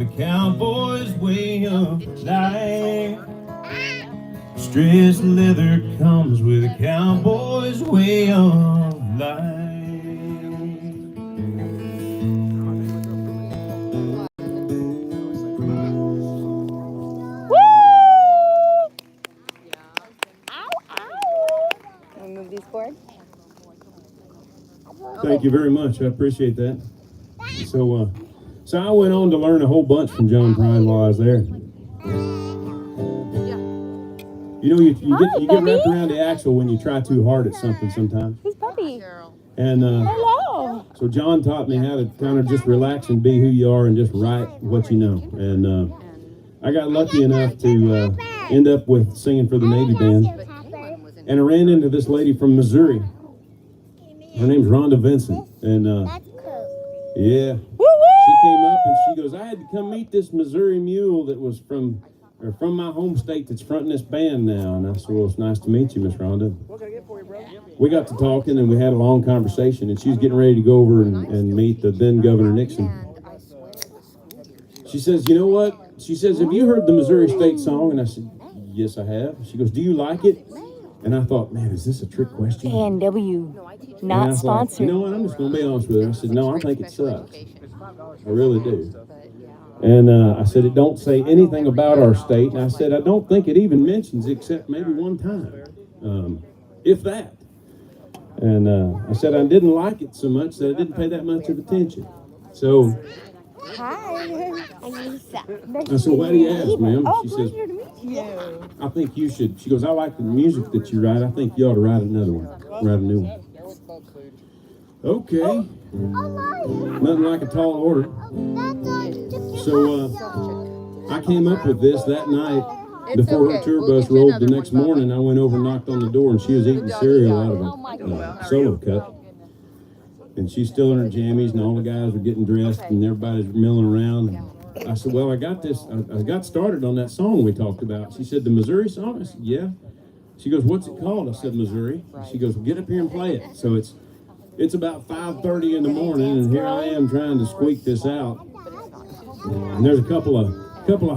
The cowboy's way of life. Stressed leather comes with a cowboy's way of life. Thank you very much. I appreciate that. So I went on to learn a whole bunch from John Prine while I was there. You know, you get wrapped around the axle when you try too hard at something sometimes. Who's Puppy? And Hello. so John taught me how to kind of just relax and be who you are and just write what you know. And I got lucky enough to end up with singing for the Navy Band. And I ran into this lady from Missouri. Her name's Rhonda Vincent. And yeah, she came up and she goes, I had to come meet this Missouri mule that was from my home state that's fronting this band now. And I said, well, it's nice to meet you, Miss Rhonda. What can I get for you, bro? We got to talking and we had a long conversation, and she was getting ready to go over and meet the then Governor Nixon. She says, you know what? She says, have you heard the Missouri State song? And I said, yes, I have. She goes, do you like it? And I thought, man, is this a trick question? A&W, not sponsored. You know what? I'm just going to be honest with her. I said, no, I think it sucks. I really do. And I said, it don't say anything about our state. And I said, I don't think it even mentions except maybe one time, if that. And I said, I didn't like it so much that I didn't pay that much of attention. So Hi, I'm Lisa. I said, why do you ask, ma'am? Oh, She says, pleasure to meet you. I think you should. She goes, I like the music that you write. I think you ought to write another one. Write a new one. Okay. Nothing like a tall order. So I came up with this that night. Before her tour bus rolled the next morning, I went over and knocked on the door, and she was eating cereal out of a solo cup. And she's still in her jammies, and all the guys are getting dressed, and everybody's milling around. I said, well, I got this. I got started on that song we talked about. She said, the Missouri song? I said, yeah. She goes, what's it called? I said, Missouri. She goes, well, get up here and play it. So it's about 5:30 in the morning, and here I am trying to squeak this out. And there's a couple of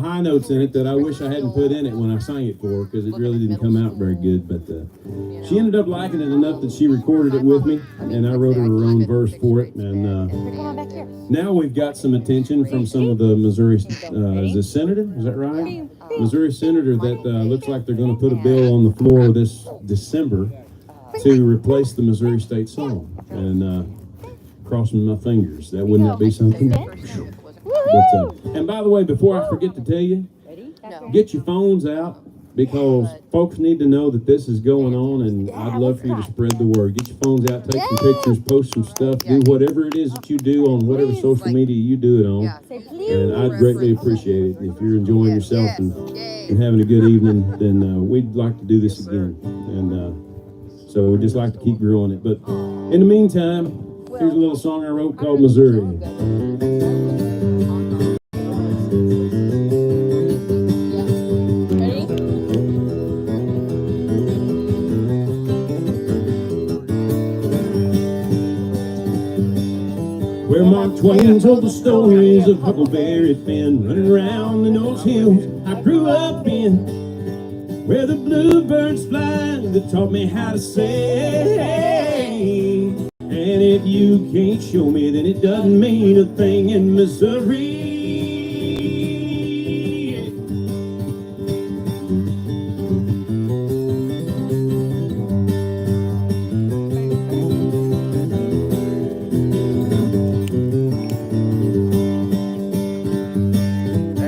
high notes in it that I wish I hadn't put in it when I sang it for her, because it really didn't come out very good. But she ended up liking it enough that she recorded it with me, and I wrote her own verse for it. And now we've got some attention from some of the Missouri, is the senator, is that right? Missouri senator that looks like they're going to put a bill on the floor this December to replace the Missouri State song. And crossing my fingers, wouldn't that be something? But, and by the way, before I forget to tell you, get your phones out, because folks need to know that this is going on, and I'd love for you to spread the word. Get your phones out, take some pictures, post some stuff, do whatever it is that you do on whatever social media you do it on, and I'd greatly appreciate it. If you're enjoying yourself and having a good evening, then we'd like to do this again, and so we'd just like to keep growing it. But in the meantime, here's a little song I wrote called Missouri. Where Mark Twain told the stories of Huckleberry Finn running around in those hills I grew up in, where the bluebirds fly that taught me how to sing. And if you can't show me, then it doesn't mean a thing in Missouri.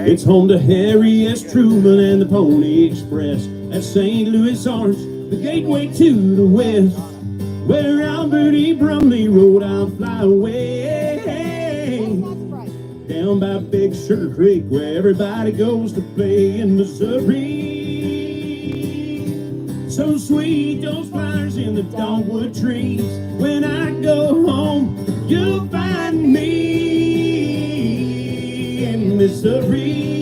It's home to Harry S. Truman and the Pony Express at St. Louis Arch, the gateway to the West, where Albert E. Brumley rode I'll Fly Away, down by Big Sugar Creek, where everybody goes to play in Missouri. So sweet, those flowers in the dogwood trees. When I go home, you'll find me in Missouri.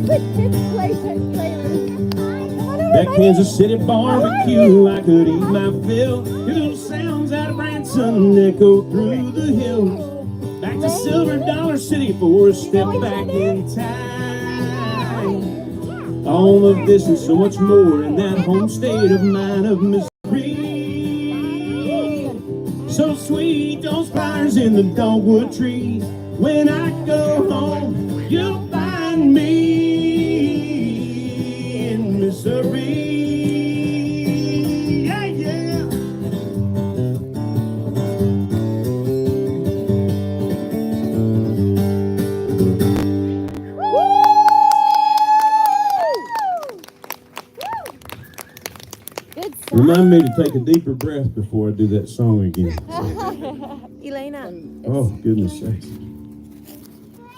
Let's play. That Kansas City barbecue, I could eat my fill. Your little sounds out of Branson echo through the hills. Back to Silver Dollar City for a step back in time. All of this and so much more in that home state of mine of Missouri. So sweet, those flowers in the dogwood trees. When I go home, you'll find me in Missouri. Yeah, yeah. Good song. Remind me to take a deeper breath before I do that song again. Elena. Oh, goodness sakes.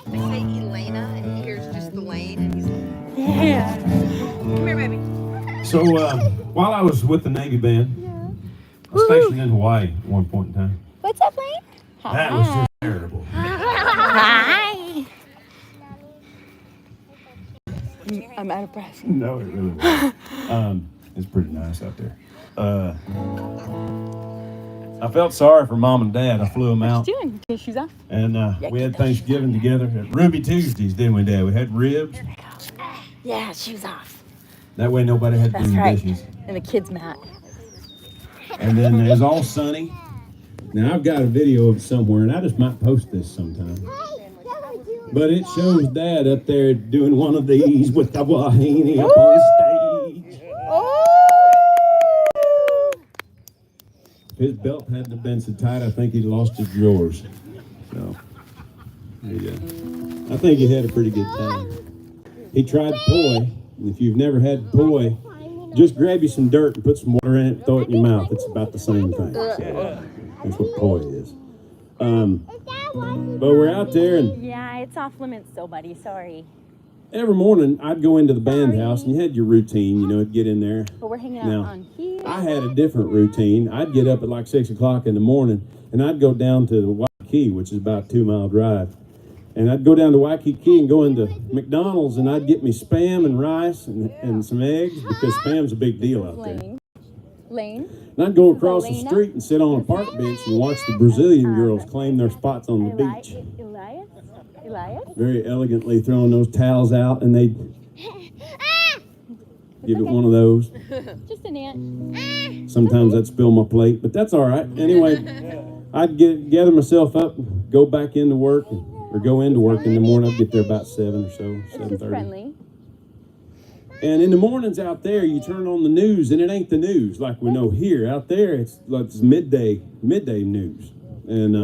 I say Elena, and he hears just the lane, and he's like, Yeah. come here, baby. So, while I was with the Navy band, I was stationed in Hawaii at one point in time. What's up, Lane? That was just terrible. Hi. I'm out of breath. No, it really was. It's pretty nice out there. I felt sorry for Mom and Dad. I flew them out. What you doing? Get your shoes off? And we had Thanksgiving together at Ruby Tuesdays, didn't we, Dad? We had ribs. Yeah, shoes off. That way nobody had to That's do right. dishes. And the kids' mat. And then it was all sunny. Now, I've got a video of it somewhere, and I just might post this sometime. But it shows Dad up there doing one of these with the wahine up on stage. If his belt hadn't have been so tight, I think he'd lost his drawers. So, yeah. I think he had a pretty good time. He tried poi. If you've never had poi, just grab you some dirt and put some water in it and throw it in your mouth. It's about the same thing. So, that's what poi is. But we're out there, and Yeah, it's off limits still, buddy. Sorry. every morning I'd go into the band house, and you had your routine, you know, I'd get in there. But we're hanging out Now, on here. I had a different routine. I'd get up at like 6 o'clock in the morning, and I'd go down to the Waikiki, which is about a 2-mile drive. And I'd go down to Waikiki and go into McDonald's, and I'd get me Spam and rice and some eggs, because Spam's a big deal out there. Lane. And I'd go across the Elena. street and sit on a park bench and watch the Brazilian girls claim their spots on the beach. Elias? Very elegantly throwing those towels out, and they'd give it one of those. Just an ant. Sometimes I'd spill my plate, but that's all right. Anyway, I'd gather myself up, go back into work, or go into work in the morning. I'd get there about 7 or so, It's just 7:30. friendly. And in the mornings out there, you turn on the news, and it ain't the news like we know here. Out there, it's midday news. And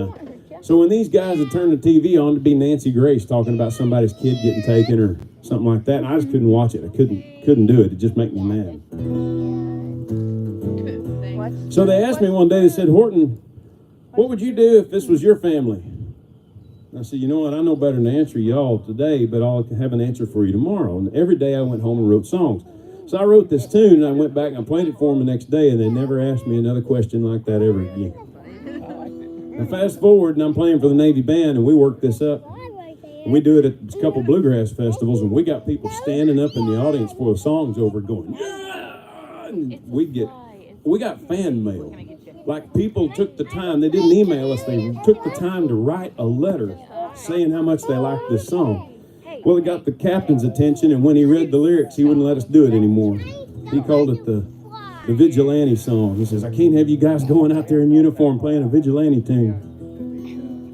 so when these guys would turn the TV on, to be Nancy Grace talking about somebody's kid getting taken or something like that, and I just couldn't watch it. I couldn't do it. It just made me mad. So they asked me one day, they said, "Horton, what would you do if this was your family?" I said, "You know what, I know better than to answer y'all today, but I'll have an answer for you tomorrow." And every day I went home and wrote songs. So I wrote this tune, and I went back and I played it for them the next day, and they never asked me another question like that ever again. And fast forward, and I'm playing for the Navy band, and we work this up. And we do it at a couple bluegrass festivals, and we got people standing up in the audience for the songs over going, "Yeah!" And we got fan mail. Like, people took the time, they didn't email us, they took the time to write a letter saying how much they liked this song. Well, it got the captain's attention, and when he read the lyrics, he wouldn't let us do it anymore. He called it the vigilante song. He says, "I can't have you guys going out there in uniform playing a vigilante tune."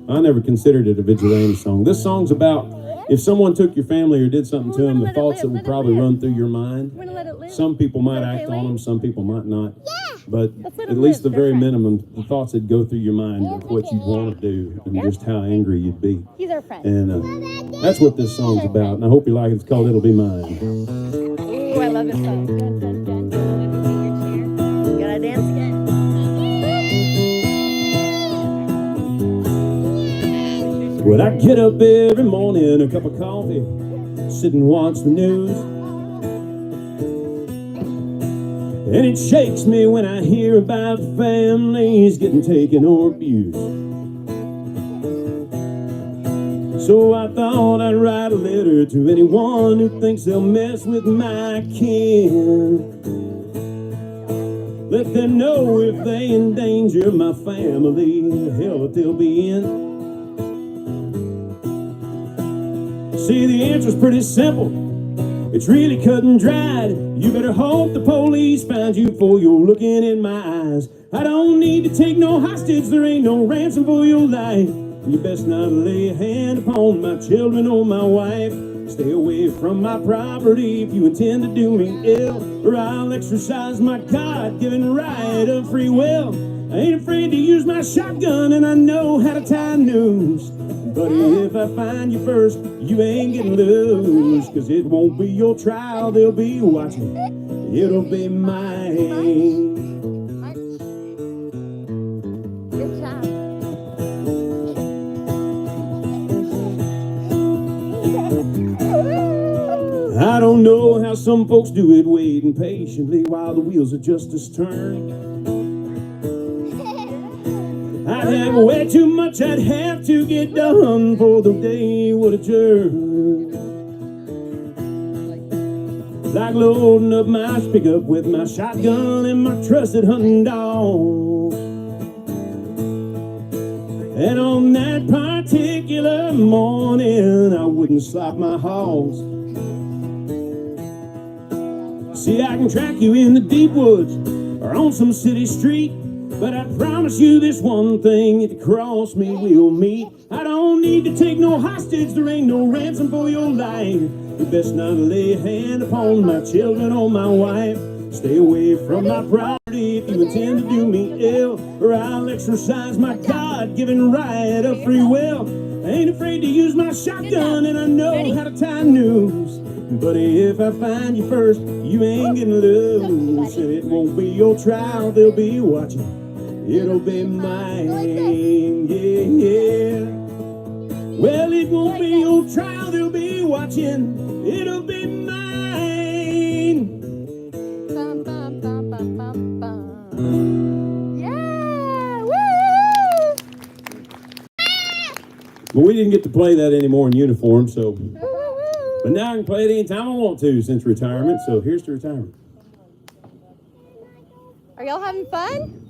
I never considered it a vigilante song. This song's about if someone took your family or did something to them, the thoughts that would probably run through your mind. Some people might act on them, some people might not. But at least the very minimum, the thoughts that go through your mind of what you'd want to do and just how angry you'd be. He's our friend. And that's what this song's about. And I hope you like it. It's called It'll Be Mine. Ooh, I love this song. Dun, dun, dun, dun. Gotta dance again. When I get up every morning, a cup of coffee, sit and watch the news. And it shakes me when I hear about families getting taken or abused. So I thought I'd write a letter to anyone who thinks they'll mess with my kin. Let them know if they endanger my family, the hell that they'll be in. See, the answer's pretty simple. It's really cut and dried. You better hope the police find you before you're looking in my eyes. I don't need to take no hostage, there ain't no ransom for your life. You best not lay a hand upon my children or my wife. Stay away from my property if you intend to do me ill, or I'll exercise my God-given right of free will. I ain't afraid to use my shotgun, and I know how to tie a noose. But if I find you first, you ain't getting loose. Cause it won't be your trial they'll be watching, it'll be mine. Good job. I don't know how some folks do it, waiting patiently while the wheels of justice turn. I'd have way too much I'd have to get done for the day would adjourn. Like loading up my pickup with my shotgun and my trusted hunting dog. And on that particular morning, I wouldn't slop my hogs. See, I can track you in the deep woods or on some city street, but I promise you this one thing, if you cross me, we'll meet. I don't need to take no hostage, there ain't no ransom for your life. You best not lay a hand upon my children or my wife. Stay away from my property if you intend to do me ill, or I'll exercise my God-given right of free will. I ain't afraid to use my shotgun, and I know how to tie a noose. But if I find you first, you ain't getting loose. And it won't be your trial they'll be watching, it'll be mine, yeah, yeah. Well, it won't be your trial they'll be watching, it'll be mine. Bum, bum, bum, bum, bum, bum. Yeah! Woo! But we didn't get to play that anymore in uniform, so. But now I can play it anytime I want to since retirement, so here's the retirement. Are y'all having fun?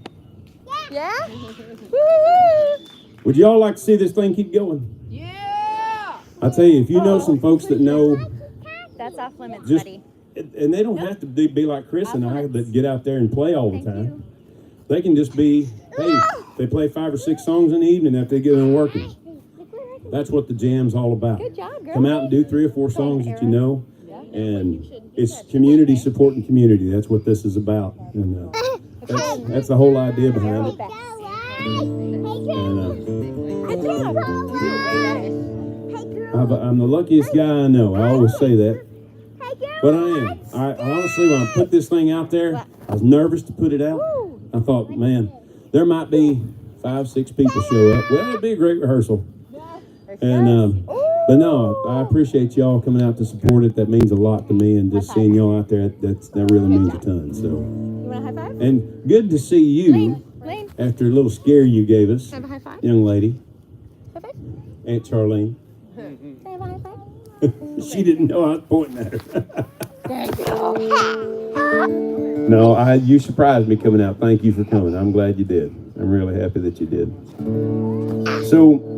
Yeah? Woo! Would y'all like to see this thing keep going? Yeah! I tell you, if you know some folks that know, That's off limits, just, buddy. and they don't have to be like Chris and I that get out there and play all the time. They can just be, hey, they play 5 or 6 songs in the evening after they get done working. That's what the jam's all about. Good job, girl. Come out and do 3 or 4 songs that you know, and it's community supporting community. That's what this is about, and that's the whole idea behind it. And, I'm the luckiest guy I know. I always say that, but I am. I honestly, when I put this thing out there, I was nervous to put it out. I thought, man, there might be 5, 6 people show up. Well, it'd be a great rehearsal. And but no, I appreciate y'all coming out to support it. That means a lot to me, and just seeing y'all out there, that really means a ton. So, You want a high five? and good to see you Lane, after a little scare you gave us, have a high five? young lady, High five? Aunt Charlene. Have a high five? She didn't know I was pointing at her. There you go. No, you surprised me coming out. Thank you for coming. I'm glad you did. I'm really happy that you did. So,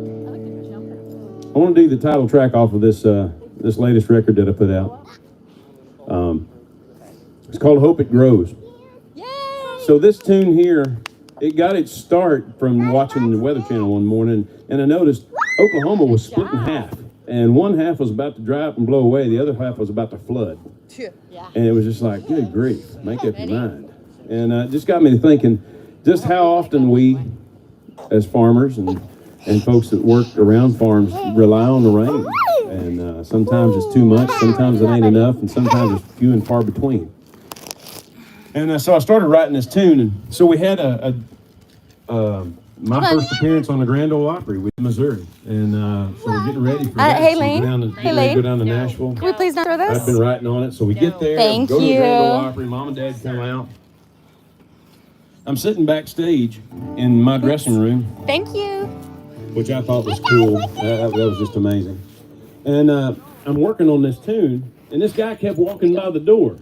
I want to do the title track off of this latest record that I put out. It's called Hope It Grows. Yay! So this tune here, it got its start from watching the Weather Channel one morning, and I noticed Oklahoma was split in half. And one half was about to dry up and blow away, the other half was about to flood. And it was just like, good grief, make up your mind. And it just got me to thinking just how often we, as farmers and folks that work around farms, rely on the rain. And sometimes it's too much, sometimes it ain't enough, and sometimes it's few and far between. And so I started writing this tune, and so we had my first appearance on the Grand Ole Opry with Missouri, and so we're getting ready for that. Hey, So Lane. go down to Nashville. Can we please not throw this? I've been writing on it, so we get there, Thank go to the you. Grand Ole Opry, Mom and Dad come out. I'm sitting backstage in my dressing room, Thank you. which I thought was cool. That was just amazing. And I'm working on this tune, and this guy kept walking by the door.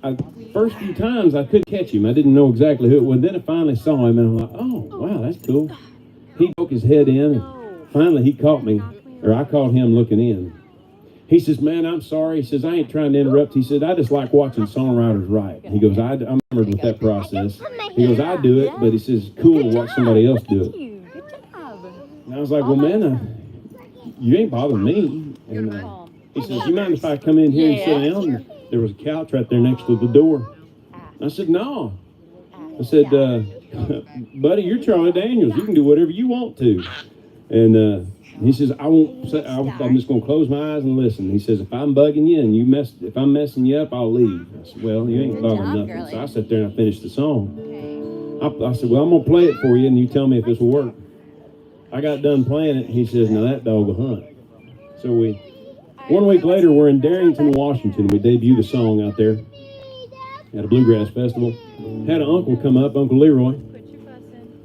And first few times I couldn't catch him. I didn't know exactly who it was. Then I finally saw him, and I'm like, oh, wow, that's cool. He poked his head in, and finally he caught me, or I caught him looking in. He says, man, I'm sorry. He says, I ain't trying to interrupt. He said, I just like watching songwriters write. He goes, I'm enamored with that process. He goes, I do it, but he says, it's cool to watch somebody else do it. And I was like, well, man, you ain't bothering me. And he says, you mind if I come in here and sit down? And there was a couch right there next to the door. I said, no. I said, buddy, you're Charlie Daniels. You can do whatever you want to. And he says, I'm just going to close my eyes and listen. He says, if I'm bugging you and if I'm messing you up, I'll leave. I said, well, you ain't bothering nothing. So I sat there and I finished the song. I said, well, I'm going to play it for you and you tell me if this will work. I got done playing it. He says, now that dog will hunt. So 1 week later, we're in Darrington, Washington. We debuted a song out there at a bluegrass festival. Had an uncle come up, Uncle Leroy.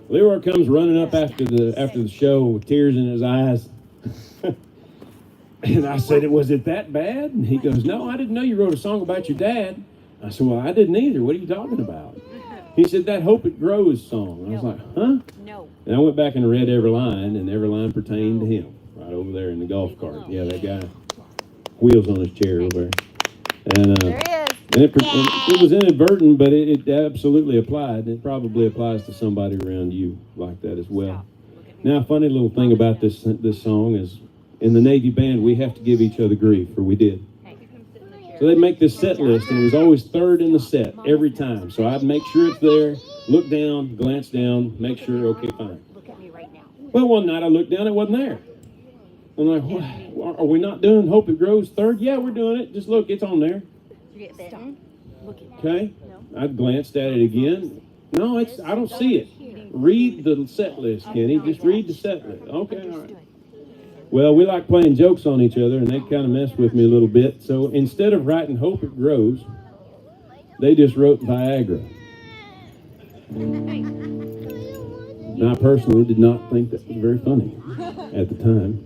Leroy comes running up after the show with tears in his eyes. And I said, was it that bad? And he goes, no, I didn't know you wrote a song about your dad. I said, well, I didn't either. What are you talking about? He said, that Hope It Grows song. I was like, huh? No. And I went back and read every line, and every line pertained to him. Right over there in the golf cart. Yeah, that guy. Wheels on his chair over there. And, there he is. And it was inadvertent, but it absolutely applied. It probably applies to somebody around you like that as well. Now, a funny little thing about this song is, in the Navy band, we have to give each other grief, or we did. So they'd make this set list, and it was always third in the set every time. So I'd make sure it's there, look down, glance down, make sure, okay, fine. Look at me right now. Well, one night I looked down, it wasn't there. I'm like, what? Are we not doing Hope It Grows third? Yeah, we're doing it. Just look, it's on there. You get bitten? Look at Okay. I glanced at it again. No, I don't see it. Read the set list, Kenny. Just read the set list. Okay, all right. Well, we like playing jokes on each other, and they kind of messed with me a little bit. So instead of writing Hope It Grows, they just wrote Viagra. And I personally did not think that was very funny at the time.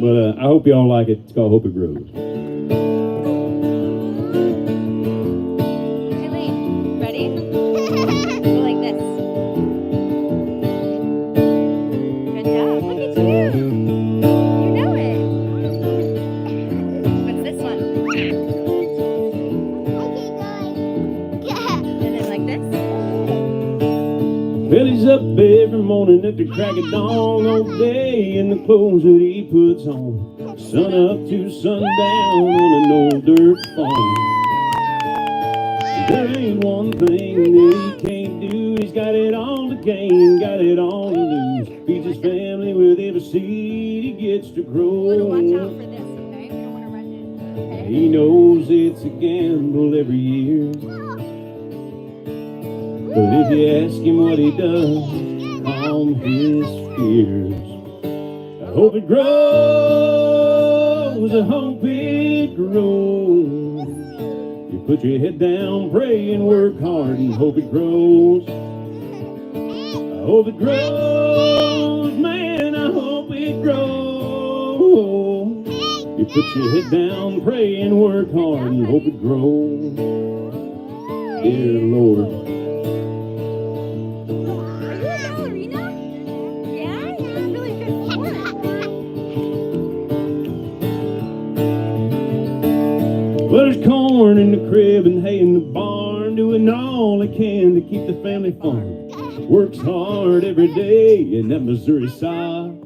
But I hope you all like it. It's called Hope It Grows. Eileen, ready? Go like this. Good job. Look at you. You know it. What's this one? And then like this. Well, he's up every morning at the crack of dawn, all day in the clothes that he puts on. Sun up to sundown on an old dirt farm. There ain't one thing that he can't do. He's got it all to gain, got it all to lose. Feeds his family with every seed he gets to grow. Watch out for this, okay? We don't want to rush it. Okay? He knows it's a gamble every year. But if you ask him what he does, calm his fears. I hope it grows, I hope it grows. You put your head down, pray and work hard and hope it grows. I hope it grows, man, I hope it grows. You put your head down, pray and work hard and hope it grows. Dear Lord. Well, there's corn in the crib and hay in the barn, doing all he can to keep the family farm. Works hard every day in that Missouri sod.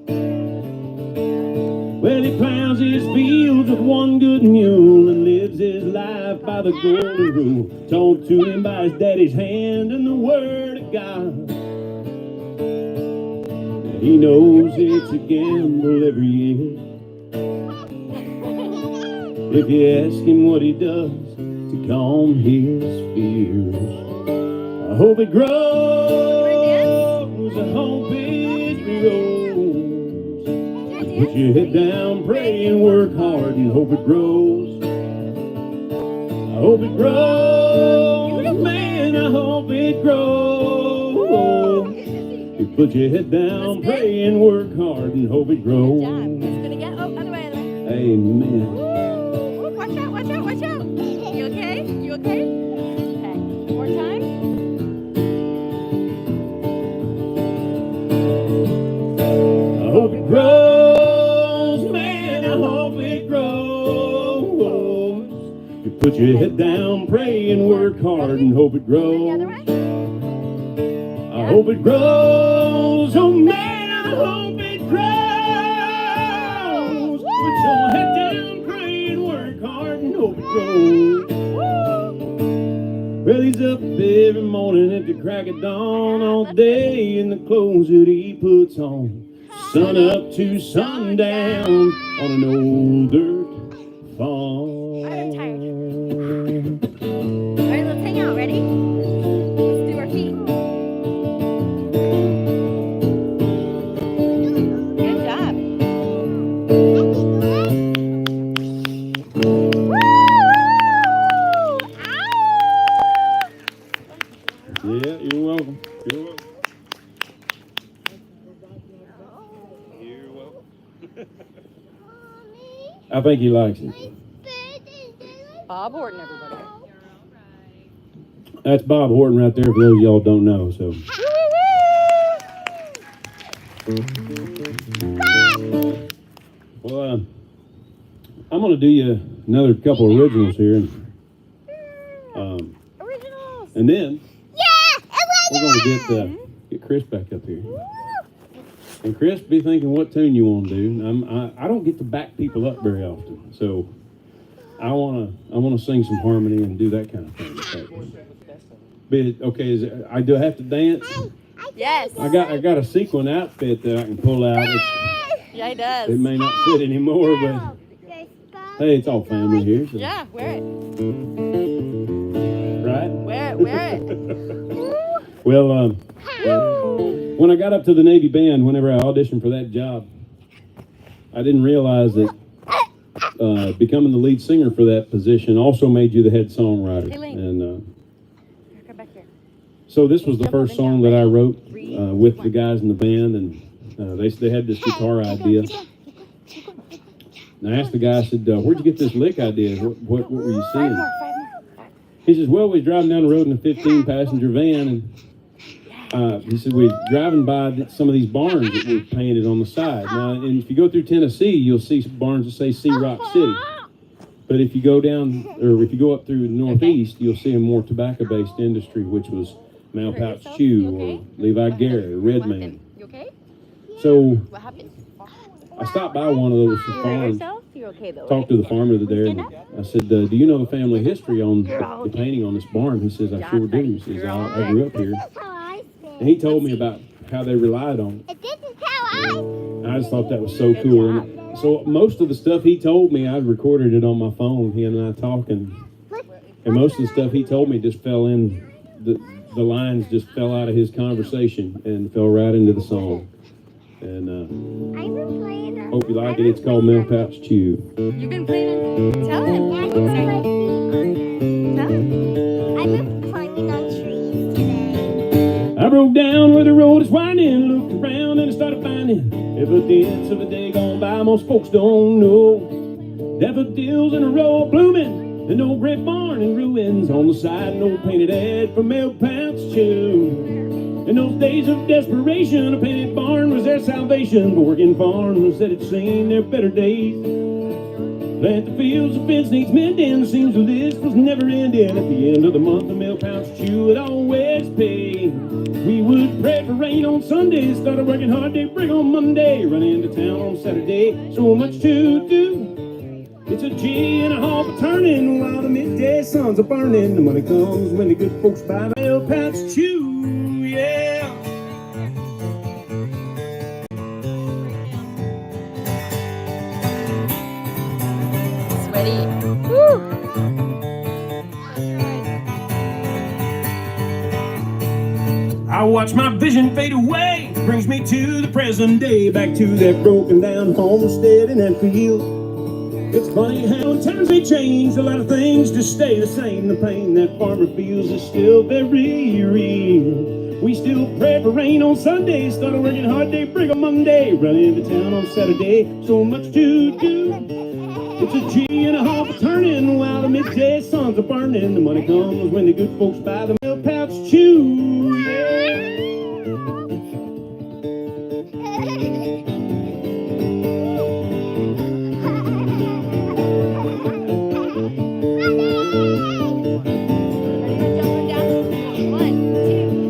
Well, he plows his fields with one good mule and lives his life by the golden rule, taught to him by his daddy's hand and the word of God. He knows it's a gamble every year. If you ask him what he does to calm his fears, I hope it grows, I hope it grows. Put your head down, pray and work hard and hope it grows. I hope it grows, man, I hope it grows. You Put your head down, pray and work hard and hope it grows. Good job. Let's spin again. Oh, other way, other way. Amen. Woo! Watch out, watch out, watch out. You okay? You okay? Okay. More time. I hope it grows, man, I hope it grows. You put your head down, pray and work hard and hope it The grows. other way. I hope it grows, oh man, I hope it grows. Put your head down, pray and work hard and hope it grows. Well, he's up every morning at the crack of dawn, all day in the clothes that he puts on. Sun up to sundown on an old dirt farm. I'm tired. All right, let's hang out. Ready? Let's do our feet. Good job. Yeah, you're welcome. You're welcome. You're welcome. I think he likes it. Bob Horton, everybody. That's Bob Horton right there for those of y'all don't know. So. Well, I'm going to do you another couple originals here. Originals. And then we're going to get Chris back up here. And Chris, be thinking what tune you want to do. I don't get to back people up very often, so I want to sing some harmony and do that kind of thing. Okay, do I have to dance? Yes. I got a sequin outfit that I can pull out. Yeah, he does. It may not fit anymore, but hey, it's all family here. So. Yeah, wear it. Right? Wear it. Well, when I got up to the Navy band, whenever I auditioned for that job, I didn't realize that becoming the lead singer for that position also made you the head songwriter. And Come back here. so this was the first song that I wrote with the guys in the band, and they had this guitar idea. And I asked the guy, I said, "Where'd you get this lick idea? What were you seeing?" He says, "Well, we was driving down the road in a 15-passenger van, and he said, we were driving by some of these barns that were painted on the side. Now, and if you go through Tennessee, you'll see barns that say Sea Rock City. But if you go down, or if you go up through the Northeast, you'll see a more tobacco-based industry, which was Male Pouch Chew, or Levi Garrett, or Red Man. You okay? So What happened? I stopped by one of those farms, You're okay though. talked to the farmer there, and I said, "Do you know the family history on the painting on this barn?" He says, "I sure do." He says, I grew up here. And he told me about how they relied on it. I just thought that was so cool. And so most of the stuff he told me, I recorded it on my phone, he and I talking. And most of the stuff he told me just fell in, the lines just fell out of his conversation and fell right into the song. And hope you like it. It's called Male Pouch Chew. You've been playing. Tell him. Tell him. I've been climbing on trees today. I broke down where the road is winding, looked around and I started finding evidence of a day gone by most folks don't know. Daffodils in a row blooming, an old great barn in ruins, on the side an old painted ad for Male Pouch Chew. In those days of desperation, a painted barn was their salvation. But working farmers said it's seen their better days. Plant the fields, the fence needs mending. Seems the list was never ending. At the end of the month, the Male Pouch Chew would always pay. We would pray for rain on Sunday, started working hard, day break on Monday, run into town on Saturday. So much to do. It's a G and a half a turning while the midday suns are burning. The money comes when the good folks buy Male Pouch Chew. Yeah. Sweaty. Woo. I watch my vision fade away, brings me to the present day, back to that broken down homestead in that field. It's funny how times they change, a lot of things just stay the same. The pain that farmer feels is still very real. We still pray for rain on Sunday, started working hard day, break on Monday, running into town on Saturday, so much to do. It's a G and a half a turning while the midday suns are burning. The money comes when the good folks buy the milk pouch chew. Yeah.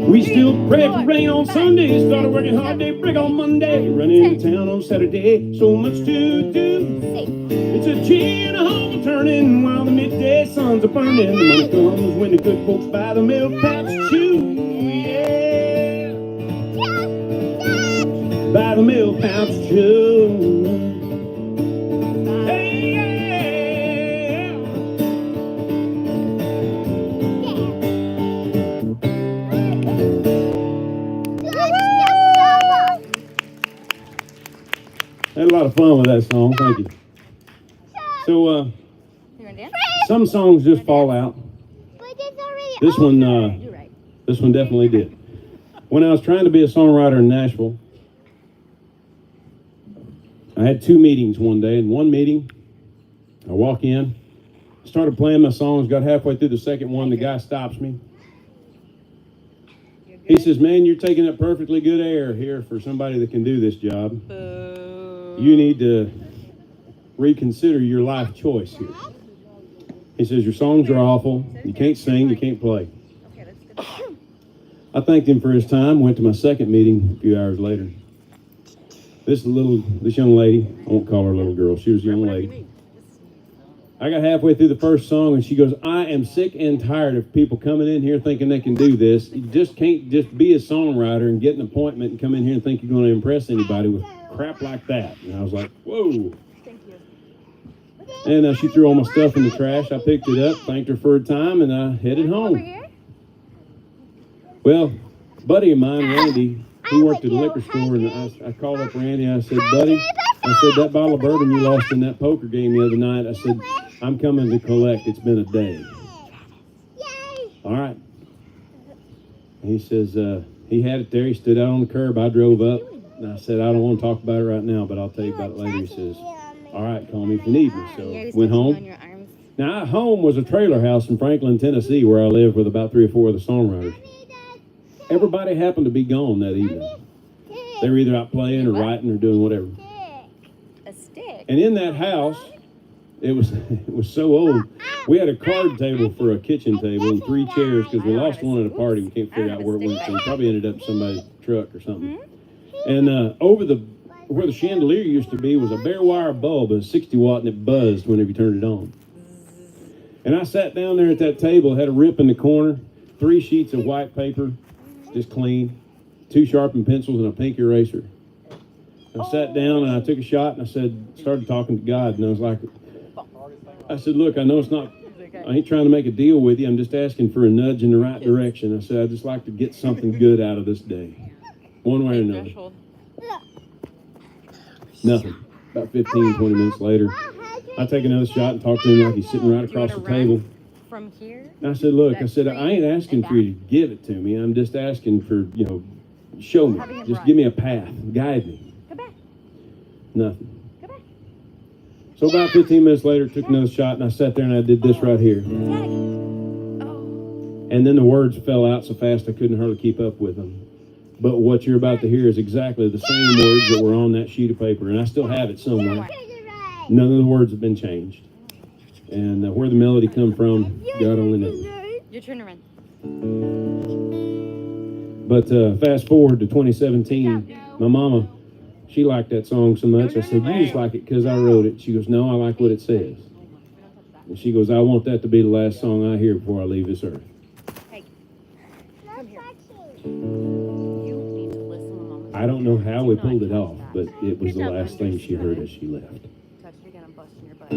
We still pray for rain on Sunday, started working hard day, break on Monday, running into town on Saturday, so much to do. It's a G and a half a turning while the midday suns are burning. The money comes when the good folks buy the milk pouch chew. Yeah. Buy the milk pouch chew. Hey, yeah. I had a lot of fun with that song, thank you. So, You want to dance? some songs just fall out. This one, You're right. this one definitely did. When I was trying to be a songwriter in Nashville, I had 2 meetings one day. In one meeting, I walk in, started playing my songs, got halfway through the second one, the guy stops me. He says, "Man, you're taking up perfectly good air here for somebody that can do this job. You need to reconsider your life choice here." He says, "Your songs are awful. You can't sing, you can't play." Okay, let's go. I thanked him for his time, went to my second meeting a few hours later. This young lady, I won't call her a little girl, she was a young lady. I got halfway through the first song and she goes, "I am sick and tired of people coming in here thinking they can do this. You just can't just be a songwriter and get an appointment and come in here and think you're going to impress anybody with crap like that." And I was like, whoa. Thank you. And she threw all my stuff in the trash. I picked it up, thanked her for her time, and I headed Over home. here? Well, a buddy of mine, Randy, he worked at a liquor store, and I called up Randy, and I said, "Buddy," I said, "that bottle of bourbon you lost in that poker game the other night," I said, "I'm coming to collect. It's been a day." "All right." And he says, he had it there. He stood out on the curb. I drove up, and I said, "I don't want to talk about it right now, but I'll tell you about it later." He says, "All right, call me if you need me." So went home. On your arms. Now, home was a trailer house in Franklin, Tennessee, where I lived with about 3 or 4 of the songwriters. Everybody happened to be gone that evening. They were either out playing or writing or doing whatever. A stick. And in that house, it was so old. We had a card table for a kitchen table and 3 chairs because we lost one at a party. We can't figure out where it went, so it probably ended up in somebody's truck or something. And where the chandelier used to be was a bare wire bulb, a 60 watt, and it buzzed whenever you turned it on. And I sat down there at that table, had a rip in the corner, 3 sheets of white paper, just clean, 2 sharpened pencils and a pink eraser. I sat down and I took a shot and I started talking to God, and I said, "Look, I know I ain't trying to make a deal with you. I'm just asking for a nudge in the right direction." I said, "I'd just like to get something good out of this day, one way or another." Nothing. About 15, 20 minutes later, I take another shot and talk to him like he's sitting right across the table. From here? And I said, "Look," I said, "I ain't asking for you to give it to me. I'm just asking for, show me. Just give me a path. Guide me." Come back. Nothing. Come back. So about 15 minutes later, took another shot, and I sat there and I did this right here. Oh. And then the words fell out so fast I couldn't hardly keep up with them. But what you're about to hear is exactly the same words that were on that sheet of paper, and I still have it somewhere. None of the words have been changed. And where the melody come from, God only knows. Your turn around. But fast forward to 2017, my mama, she liked that song so much. I said, "You just like it because I wrote it." She goes, "No, I like what it says." And she goes, "I want that to be the last song I hear before I leave this earth." Hey. Come here. You need to listen when Mama I don't know how we pulled it off, but it was the last thing she heard as she left. touch it again, I'm busting your butt.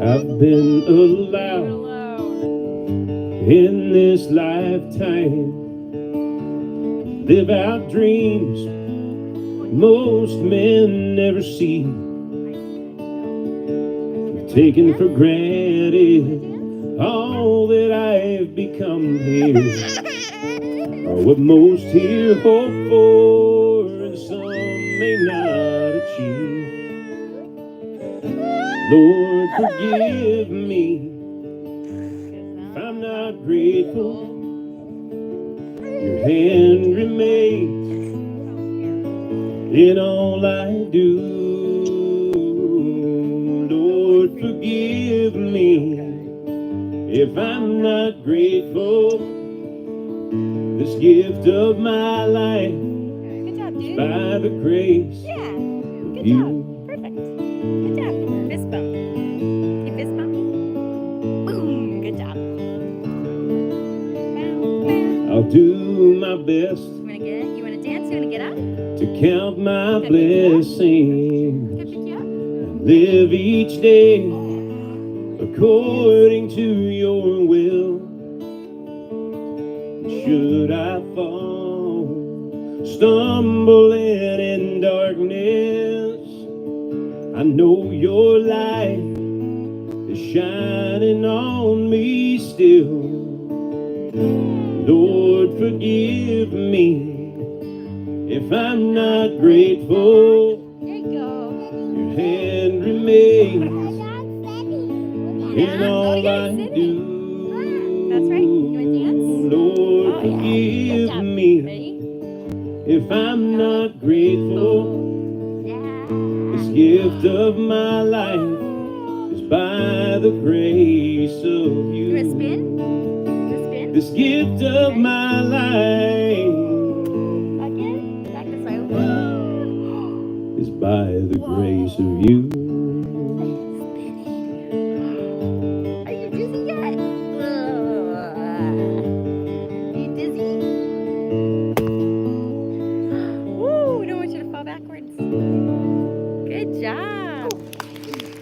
I've been allowed in this lifetime live out dreams most men never see, taken for granted. All that I've become here are what most here hope for, and some may not achieve. Lord, forgive me if I'm not grateful. Your hand remains in all I do. Lord, forgive me if I'm not grateful. This gift of my life Good job, dude. by the grace Yeah. of Good you. job. Perfect. Good job. Fist bump. You fist bump. Boom. Good job. I'll do my best You wanna get? You wanna dance? You wanna get up? to count my Can I pick you up? blessings Can I pick you up? and live each day according to your will. Should I fall, stumbling in darkness, I know your light is shining on me still. Lord, forgive me if I'm not grateful. There you go. Your hand remains in all Oh, yeah, I sit do. That's right. You wanna dance? Lord, Oh, yeah. Good forgive job. me Ready? if I'm not grateful. Yeah. This gift of my life is by the grace of You wanna you. spin? You wanna spin? This gift of my life Again? Back this way. is by the grace of you. Are you dizzy yet? Are you dizzy? Woo! I don't want you to fall backwards. Good job.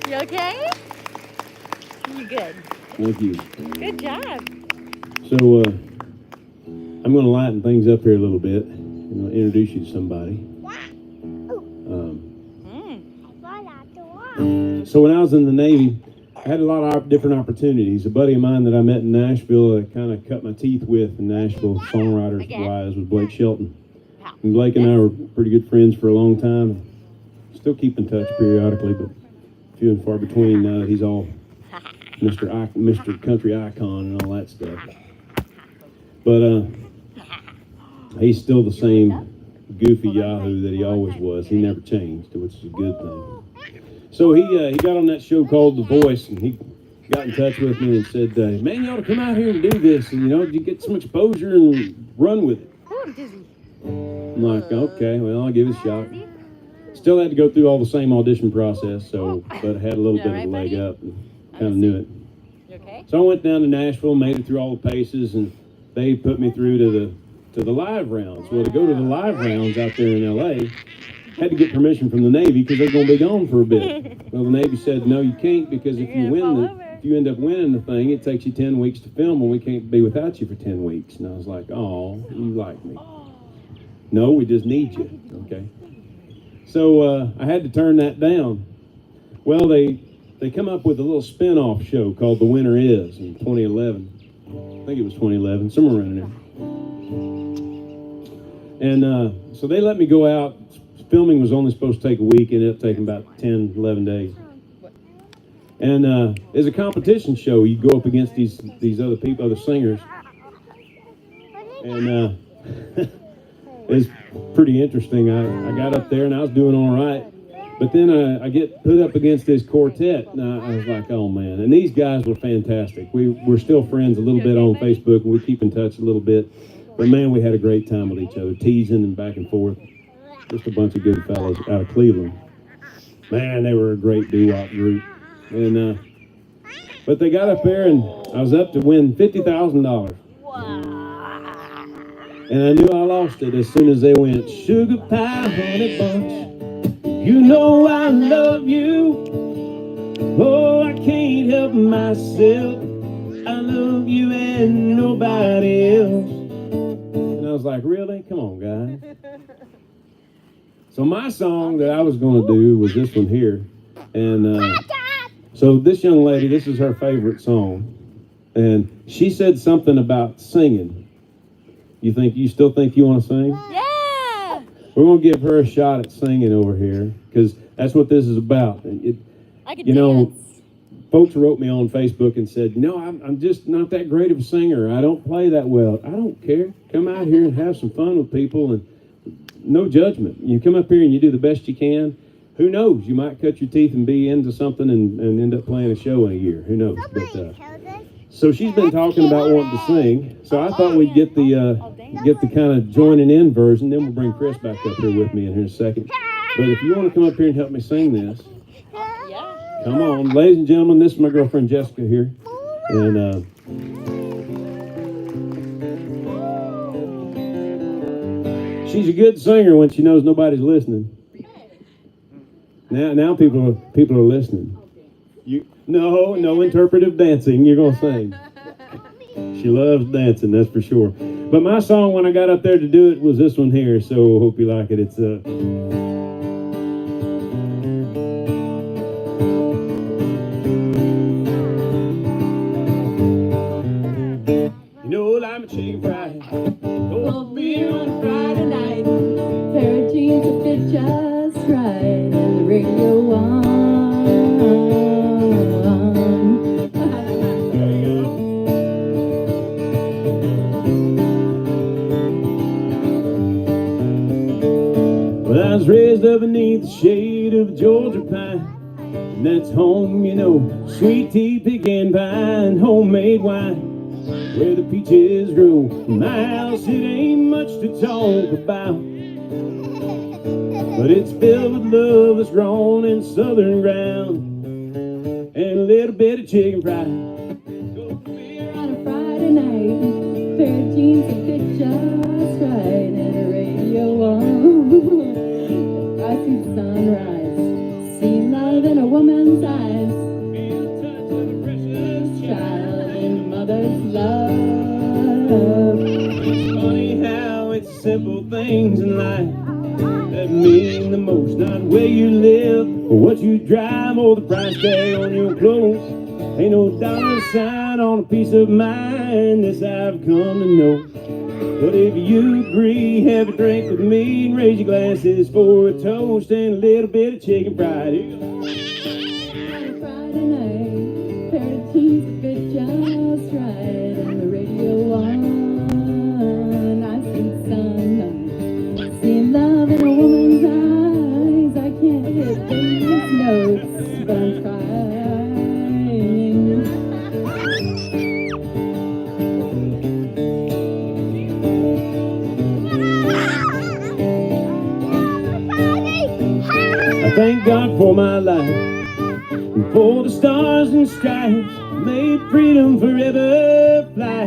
You okay? You good? Thank you. Good job. So I'm going to lighten things up here a little bit and I'll introduce you to somebody. So when I was in the Navy, I had a lot of different opportunities. A buddy of mine that I met in Nashville, I kind of cut my teeth with in Nashville, songwriters-wise, was Blake Shelton. And Blake and I were pretty good friends for a long time. Still keep in touch periodically, but few and far between now that he's all Mr. Country Icon and all that stuff. But he's still the same goofy Yahoo that he always was. He never changed, which is a good thing. So he got on that show called The Voice, and he got in touch with me and said, man, you ought to come out here and do this, and you get some exposure and run with it. Oh, I'm dizzy. I'm like, okay, well, I'll give it a shot. Still had to go through all the same audition process, but I had a little bit of a leg up and kind of knew it. You okay? So I went down to Nashville, made it through all the paces, and they put me through to the live rounds. Well, to go to the live rounds out there in L.A., had to get permission from the Navy because they're going to be gone for a bit. Well, the Navy said, no, you can't, because if you end up winning the thing, it takes you 10 weeks to film, and we can't be without you for 10 weeks. And I was like, oh, you like me. No, we just need you. Okay. So I had to turn that down. Well, they come up with a little spin-off show called The Winner Is in 2011. I think it was 2011, somewhere around there. And so they let me go out. Filming was only supposed to take a week, and ended up taking about 10, 11 days. And it's a competition show. You go up against these other people, other singers. And it's pretty interesting. I got up there, and I was doing all right. But then I get put up against this quartet, and I was like, oh, man. And these guys were fantastic. We're still friends a little bit on Facebook, and we keep in touch a little bit. But, man, we had a great time with each other, teasing and back and forth. Just a bunch of good fellows out of Cleveland. Man, they were a great doo-wop group. And but they got up there, and I was up to win $50,000. And I knew I lost it as soon as they went, sugar pie, honey bunch, you know I love you. Oh, I can't help myself. I love you and nobody else. And I was like, really? Come on, guys. So my song that I was going to do was this one here. And so this young lady, this is her favorite song. And she said something about singing. You still think you want to sing? Yeah. We're going to give her a shot at singing over here, because that's what this is about. I can You know, dance. folks wrote me on Facebook and said, I'm just not that great of a singer. I don't play that well. I don't care. Come out here and have some fun with people, and no judgment. You come up here and you do the best you can. Who knows? You might cut your teeth and be into something and end up playing a show in a year. Who knows? But so she's been talking about wanting to sing. So I thought we'd get the kind of joining in version. Then we'll bring Chris back up here with me in here in a second. But if you want to come up here and help me sing this, Yeah. come on, ladies and gentlemen. This is my girlfriend Jessica here, and she's a good singer when she knows nobody's listening. Now people are listening. No interpretive dancing. You're gonna sing. She loves dancing, that's for sure. But my song when I got up there to do it was this one here. So hope you like it. It's I'm a chicken fried. Cold beer on a Friday night. Pair of jeans that fit just right. And the radio on. Well, I was raised up beneath the shade of a Georgia pine. And that's home, sweet tea, pecan pie, and homemade wine. Where the peaches grow. In my house, it ain't much to talk about, but it's filled with love that's grown in southern ground, and a little bit of chicken fried. On a Friday night, pair of jeans that fit just right, and a radio on. I see the sunrise, see love in a woman's eyes, Feel the touch of a precious child in mother's love. It's funny how it's simple things in life that mean the most. Not where you live, or what you drive, or the price tag on your clothes. Ain't no dollar sign on a piece of mind. This I've come to know. But if you agree, have a drink with me and raise your glasses for a toast and a little bit of chicken fried. Here you go. On a Friday night, pair of jeans that fit just right, and the radio on. I see sunlight, see love in a woman's eyes. I can't hit these notes, but I'm trying. I thank God for my life, and for the stars and stripes. Made freedom forever fly.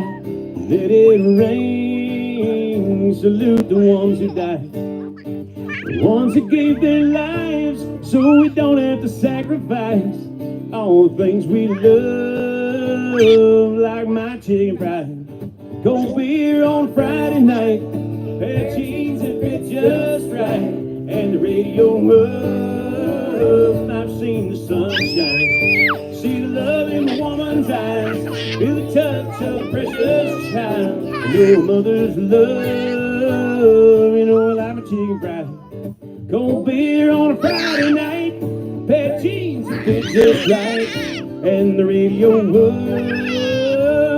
Let it rain. Salute the ones who died, the ones who gave their lives so we don't have to sacrifice all the things we love, like my chicken fried. Cold beer on Friday night, pair of jeans that fit just right, and the radio up. I've seen the sunshine, see the love in a woman's eyes, feel the touch of a precious child, your mother's love. I'm a chicken fried. Cold beer on a Friday night, pair of jeans that fit just right, and the radio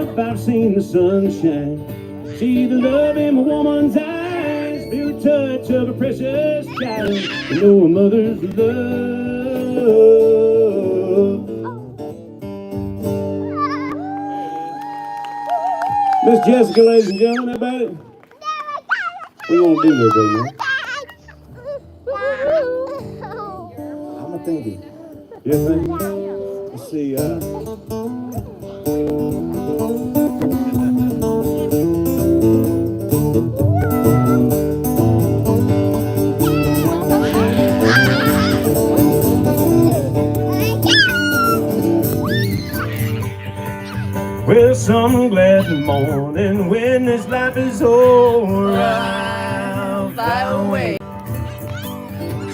up. I've seen the sunshine, see the love in a woman's eyes, feel the touch of a precious child, and know a mother's love. Miss Jessica, ladies and gentlemen, how about it? What do you want to do there, baby? I'm a thinking. You think? Let's see. Well, some glad morning when this life is over, I'll fly away.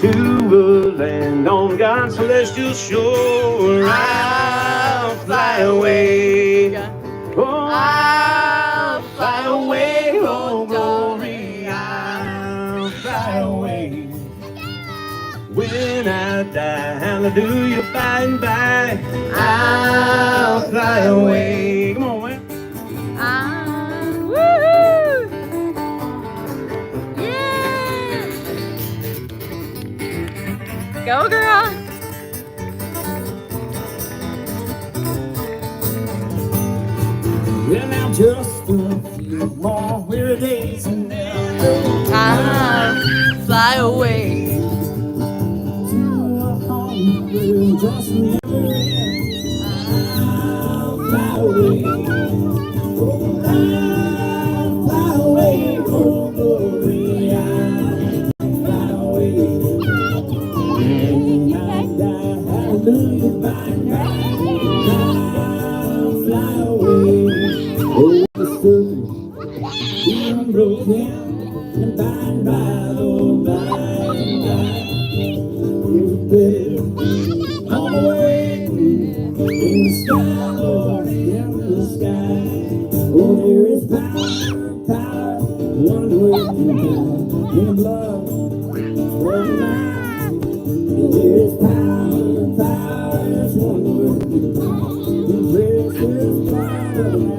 to a land on God's celestial shore. I'll fly away. Oh, I'll fly away, oh glory. I'll fly away. When I die, hallelujah, by and by, I'll fly away. Come on, man. Woohoo! Yeah! Go, girl! Well, now just a few more weary days and then I'll fly away. to a home where just never ends. I'll fly away. Oh, I'll fly away. Oh, glory, I'll fly away. When I die, hallelujah, by and by, I'll fly away. Oh, the surface, I'm broken, and by and by, oh, by and by, it's better on the way in the sky, Lord, in the sky. Oh, there is power, power, wonder working power in the blood of the Lamb. There is power, power, there's wonder working power in the precious blood of the Lamb.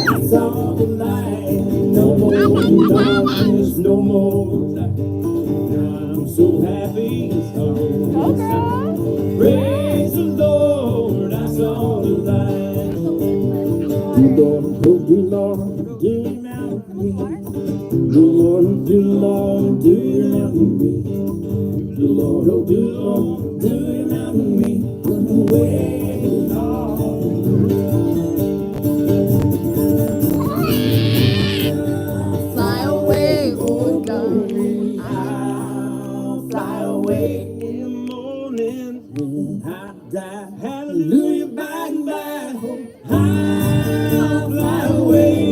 I saw the light, no more darkness, no more dark. I'm so happy, so praise the Lord, I saw the light. The Lord, do him out of me. The Lord, do him out of me. The Lord, do him out of me. Away, Lord. Fly away, oh God. I'll fly away in the morning when I die. Hallelujah, by and by. I'll fly away.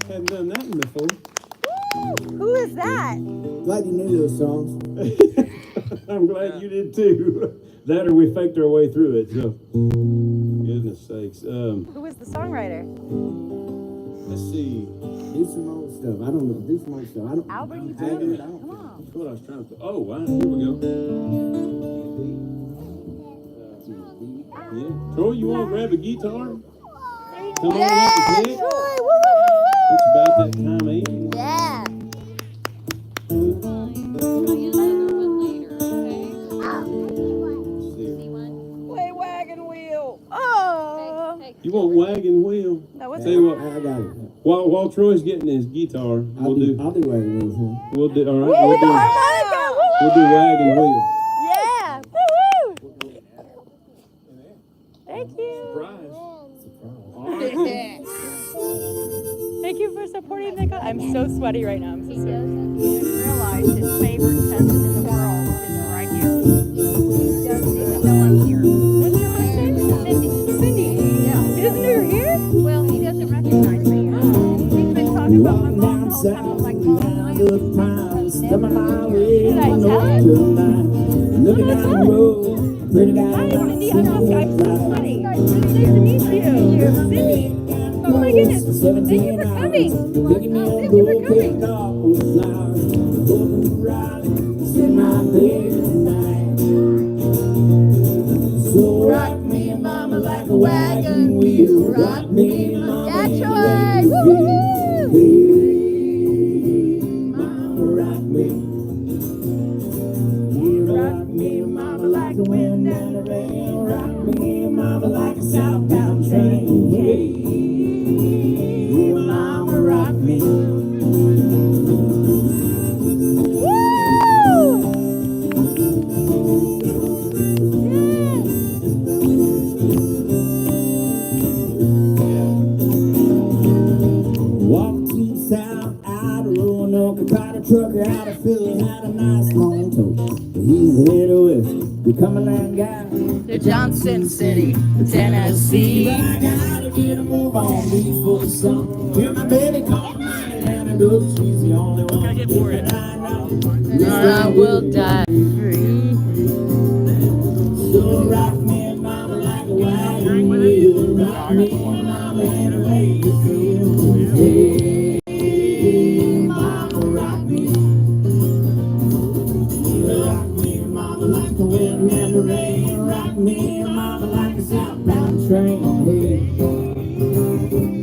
Haven't done that one before. Who is that? Glad you knew those songs. I'm glad you did too. That or we faked our way through it, so. Goodness sakes. Who is the songwriter? Let's see. Do some old stuff. I don't know. Do some old stuff. I don't. Albert, you I do do it. it. Come on. That's what I was trying to. Oh, wow. Here we go. Yeah. Troy, you want to grab a guitar? Come on up and play. Troy, woo, It's about that time of evening. yeah. Play Wagon Wheel. Oh. You want Wagon Wheel? That was Tell you what, I got it. while Troy's getting his guitar, I'll do Wagon Wheel. we'll do, all right, harmonica. we'll do Wagon Wheel. Yeah. Woo-hoo. Thank you. Surprise. Thank you for supporting the. I'm so sweaty right now. I'm so sweaty. He realized his favorite tent in the world is right here. No one's here. What's your first name? Cindy. Cindy. Yeah. He doesn't know you're here? Well, he doesn't recognize me. He's been talking about my mom all the time. I'm like, Mom, did I tell him? Looking down the road, pretty guy. Hi, Cindy. I'm so sweaty. Nice to meet you. Cindy. Oh my goodness. Thank you for coming. Thank you for coming. So rock me, mama, like a wagon wheel. Rock me, mama. Yeah, Troy. Woo-hoo. Mama, rock me. Rock me, mama, like a wind and a rain. Rock me, mama, like a southbound train. Hey, mama, rock me. a Roanoke, about a trucker out of Philly, had a nice long toast. He's the head of West, the Cumberland guy. To Johnson City, Tennessee. But I gotta get a move on before the sun. Hear my baby call mine and I go, she's the only one that I know. I will die free. So rock me, mama, like a wagon wheel. Rock me, mama, any way you feel. Hey, mama, rock me. Rock me, mama, like the wind and the rain. Rock me, mama, like a southbound train.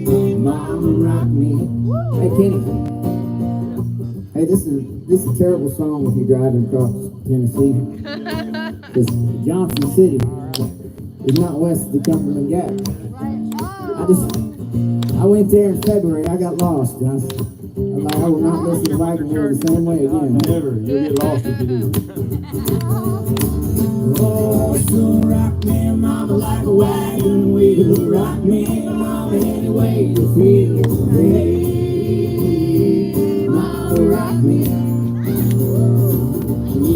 Hey, mama, rock me. Hey, Kenny. Hey, this is a terrible song if you're driving across Tennessee. Because Johnson City is not west of the Cumberland Gap. I went there in February. I got lost. I'm like, I will not listen to Wagon Wheel the same way again. Never. You'll get lost if you do. Oh, so rock me, mama, like a wagon wheel. Rock me, mama, any way you feel. Hey, mama, rock me.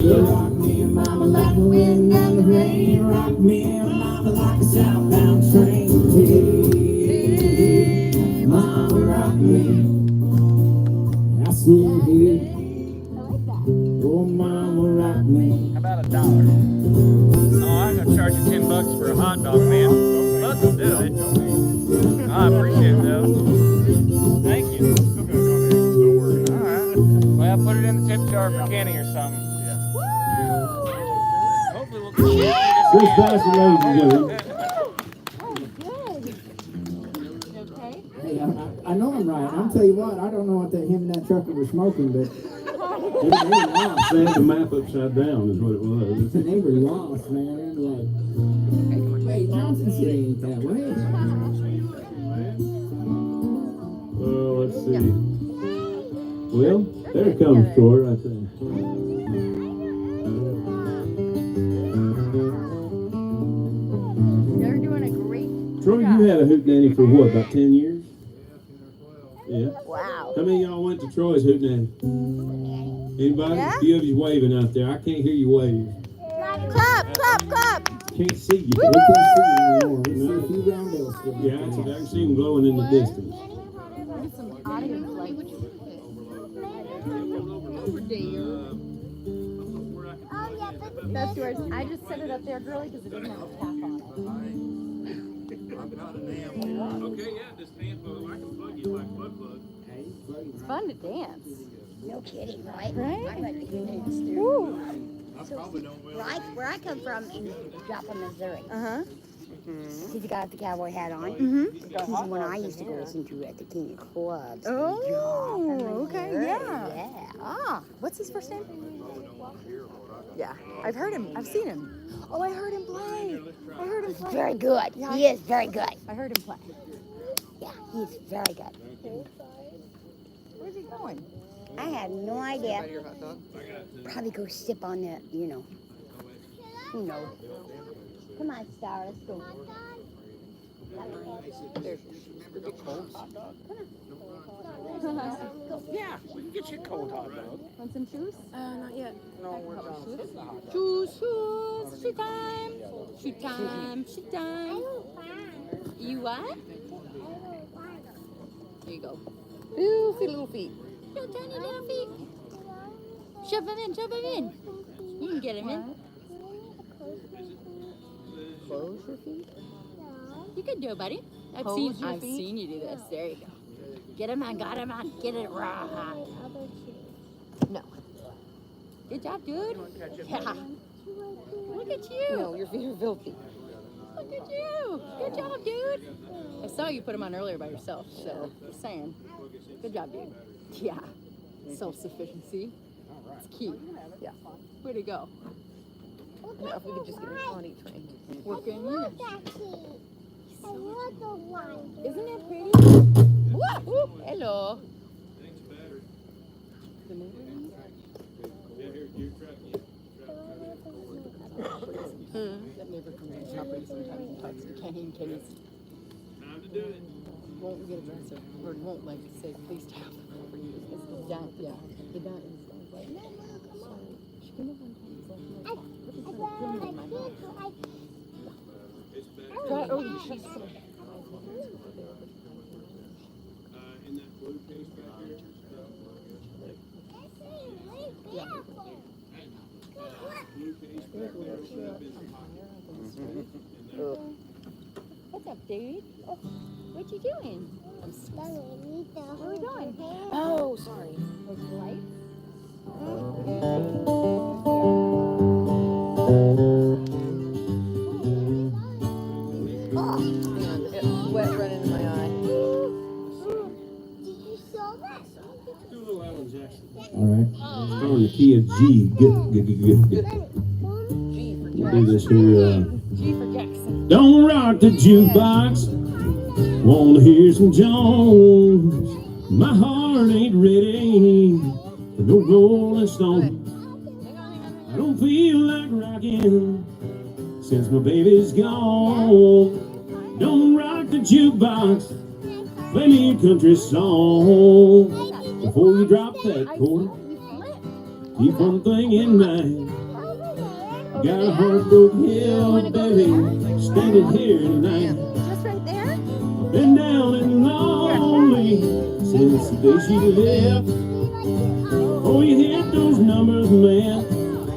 Rock me, mama, like the wind and the rain. Rock me, mama, like a southbound train. Hey, mama, rock me. I said, hey, oh, mama, rock me. How about $1? Oh, I'm gonna charge you $10 for a hot dog, man. Let's do it. I appreciate it, though. Thank you. All right. Well, put it in the tip jar for Kenny or something. Hopefully we'll see you Chris Bassett, ladies and gentlemen. Hey, I know I'm right. I'll tell you what, I don't know what him and that trucker were smoking, but they were lost. They had the map upside down is what it was. They were lost, man. They were like, wait, Johnson City ain't that way. Well, let's see. Well, there it comes, Troy, right there. They're doing a great Troy, job. you had a Hootnanny for what, about 10 years? Yeah. Wow. How many of y'all went to Troy's Hootnanny? Anybody? Yeah? A few of you waving out there. I can't hear you wave. Clap, clap, clap. Can't see you. We can't see anymore. We see a few roundels still. Yeah, I can see them glowing in the distance. Get some audience lights. That's yours. I just set it up there, girly, because it doesn't have a tap on Okay, yeah, just stand for I can plug you like plug. it. It's fun to dance. No kidding, right? Right? I like to dance there. Woo. So, where I come from in Joplin, Missouri. Uh-huh. See the guy with the cowboy hat on? Mm-hmm. He's the one I used to go listen to at the King of Clubs. Oh, okay, yeah. Yeah. Ah, what's his first name? Yeah, I've heard him. I've seen him. Oh, I heard him play. I heard him He's play. very good. Yeah. He is very good. I heard him play. Yeah, he's very good. Where's he going? I had no idea. Probably go sip on the, you know. Who knows? Come on, Star, let's go. Yeah, we can get you a cold hot dog. Want some shoes? Not yet. No, we're done. Shoes, shoe time. Shoe time, shoe time. You what? There you go. Ooh, little feet. Little tiny little feet. Shove them in, shove them in. You can get them in. Close your feet? You can do it, buddy. I've seen you do this. There you go. Get him on, got him on, get it right. No. Good job, dude. Yeah. Look at you. No, your feet are filthy. Look at you. Good job, dude. I saw you put them on earlier by yourself, so just saying. Good job, dude. Yeah. Self-sufficiency. It's key. Yeah. Way to go. Now, if we could just get a potty trained. Working. Isn't it pretty? Woo! Hello. That neighbor comes in shopping sometimes and talks to Kenny, and Kenny's Time to do it. won't get aggressive or won't like say please stop. Giant, yeah. He does. He's like, no, come on. She came up one time. He's like, no, what is that film in my house? Try, oh, she's so. In that blue case back here. Yeah. Blue case back there. What's up, dude? Oh, what you doing? Where are we going? Oh, sorry. With the lights? Wet running in my eye. Did you saw that? Do a little Alan Jackson. All right. Starting the key of G. Good. We'll do this here. G for Jackson. Don't rock the jukebox. Wanna hear some Jones. My heart ain't ready for no Rolling Stone. I don't feel like rocking since my baby's gone. Don't rock the jukebox. Play me a country song. Before you drop that quarter, keep one thing in mind. Got a heartbroken hill, baby, standing here tonight. Just right there? Been down and lonely since the day she left. Oh, you hit those numbers, man.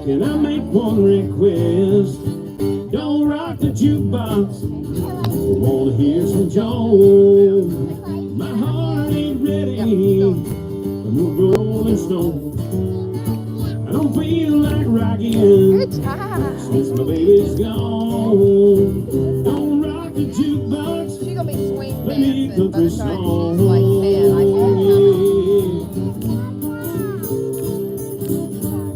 Can I make one request? Don't rock the jukebox. I wanna hear some Jones. My heart ain't ready for no Rolling Stone. I don't feel like rocking Good job. since my baby's gone. Don't rock the jukebox. She's gonna be swing Play me a dancing by country the time song. she's like 10. I see it coming.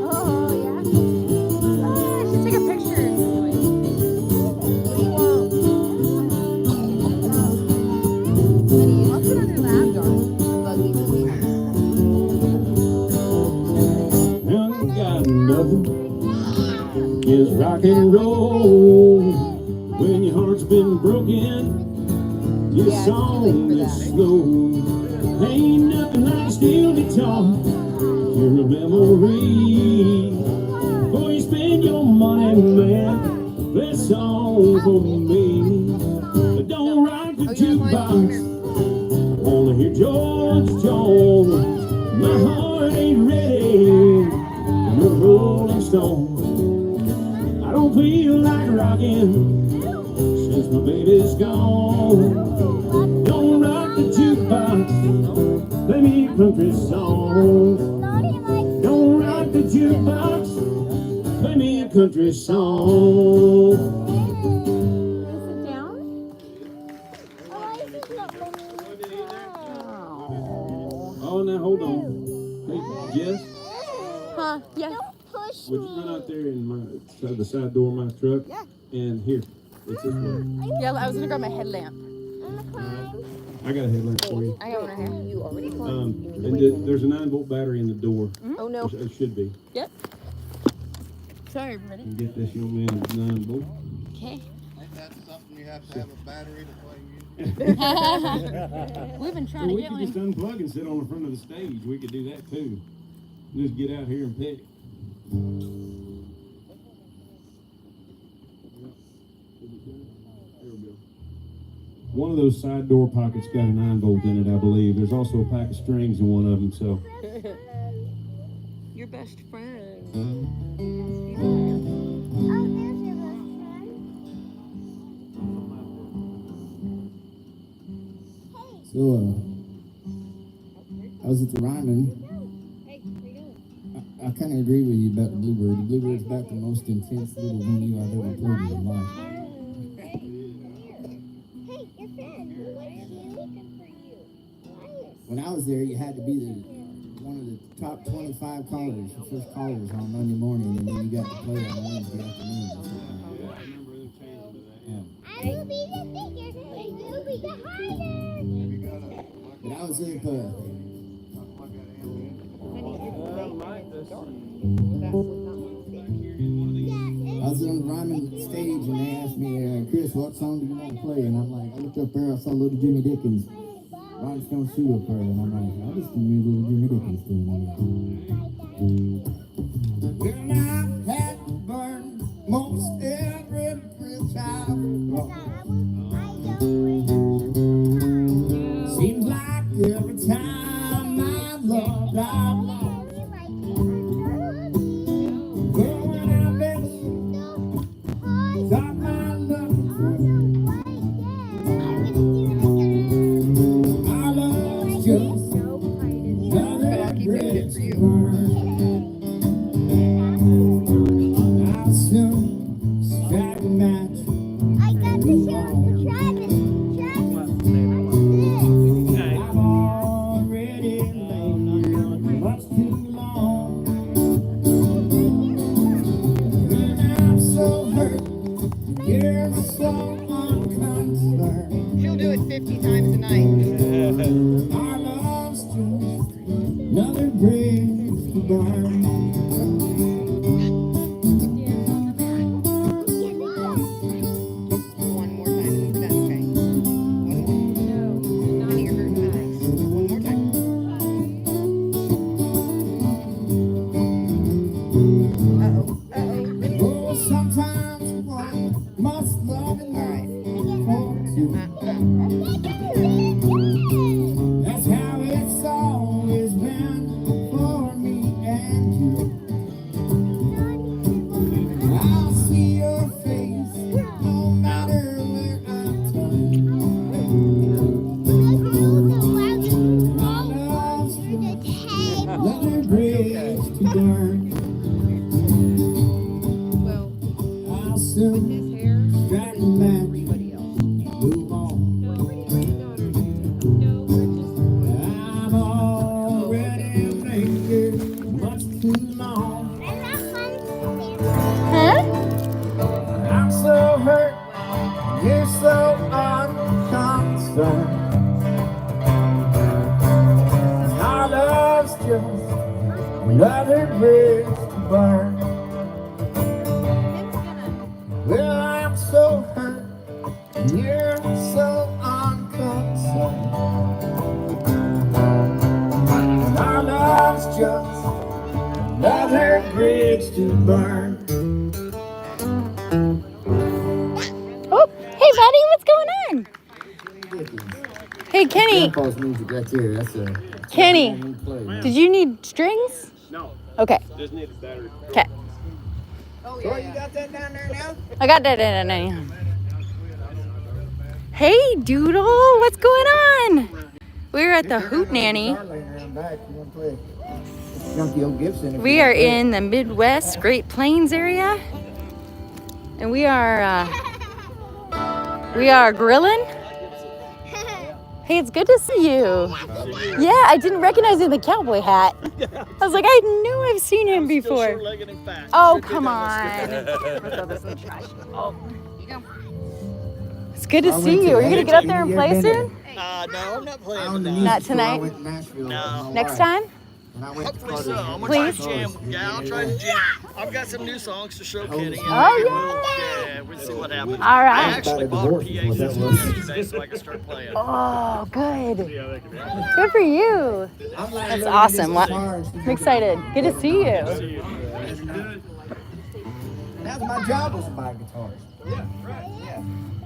Oh, yeah. Oh, I should take a picture. I'll put it on your lap, darling. Buggy. Ain't got nothing. It's rock and roll. When your heart's been broken, your song is slow. Ain't nothing like a steel guitar. You're a memory. Before you spend your money, man, play a song for me. But don't rock the jukebox. I wanna hear George Jones. My heart ain't ready. I'm a Rolling Stone. I don't feel like rocking since my baby's gone. Don't rock the jukebox. Play me a country song. Don't rock the jukebox. Play me a country song. Sit down. Oh, now hold on. Hey, Jess, Huh? Yes. Push would you run out there in the side door of my truck? Yeah. And here, it's this way. Yeah, I was gonna grab my headlamp. I got a headlamp for you. I got one right here. You already climbed. And there's a 9-volt battery in the door. Oh no. It should be. Yep. Sorry, everybody. And get this young man a 9-volt. Okay. Ain't that something you have to have a battery to play music? We've been Well, trying to we get could just one. unplug and sit on the front of the stage. We could do that too. Just get out here and pick. There we go. One of those side door pockets got a 9-volt in it, I believe. There's also a pack of strings in one of them, so. Your best friend. So, I was at the Ryman. I kind of agree with you about the Bluebird. The Bluebird's about the most intense little venue I've ever played in my life. When I was there, you had to be one of the top 25 callers, the first callers on Monday morning, and then you got to play on Wednesday afternoon. Yeah. I will be the biggest, and you'll be the hardest. But I was up, I was on the Ryman stage, and they asked me, Chris, what song do you want to play? And I'm like, I looked up there, I saw little Jimmy Dickens. Rhinestone shoe with her, and I'm like, I just knew a little ridiculous doing that. When I had to burn most every bridge I've seems like every time I loved, I've lost. Girl, when I met you, thought my love just another bridge to burn. I'll soon strike a match. I got the show. Travis. I've already lain much too long. And I'm so hurt, you're so unconcerned. She'll do it 50 times a night. Our love's just another bridge to burn. One more time and he's done, okay? One more. I hear her eyes. One more time. Oh, sometimes one must love and for two. That's how it's always been for me and you. I'll see your face no matter where I turn. My love's just another bridge to burn. Well, I'll with soon his hair, strike a match. everybody else. Move on. I've already waited much too long. Huh? I'm so hurt, you're so unconcerned. Our love's just another bridge to burn. Well, I'm so hurt, you're so unconcerned. Our love's just another bridge to burn. Oh, hey, buddy, what's going on? Hey, Kenny. Grandpa's music right there. That's a Kenny, new play. did you need strings? No, Okay. just need a battery. Okay. Oh, Oh, yeah. you got that down there now? I got that in. Hey, Doodle, what's going on? We're at the Hootnanny. Junkie old Gibson. We are in the Midwest Great Plains area, and we are grilling. Hey, it's good to see you. Yeah, I didn't recognize you in the cowboy hat. I was like, I knew I've seen him before. Oh, come on. Oh. It's good to see you. Are you gonna get up there and play soon? No, I'm not playing Not tonight? No. Next time? Hopefully so. I'm gonna Please? try to jam. Yeah, I'll try to jam. I've got some new songs to show Kenny. Oh, Yeah, we'll see what happens. All right. I actually bought a PA system yesterday so I can start playing. Oh, good. Good for you. That's awesome. I'm excited. Good to see you. That's my job was to buy guitars.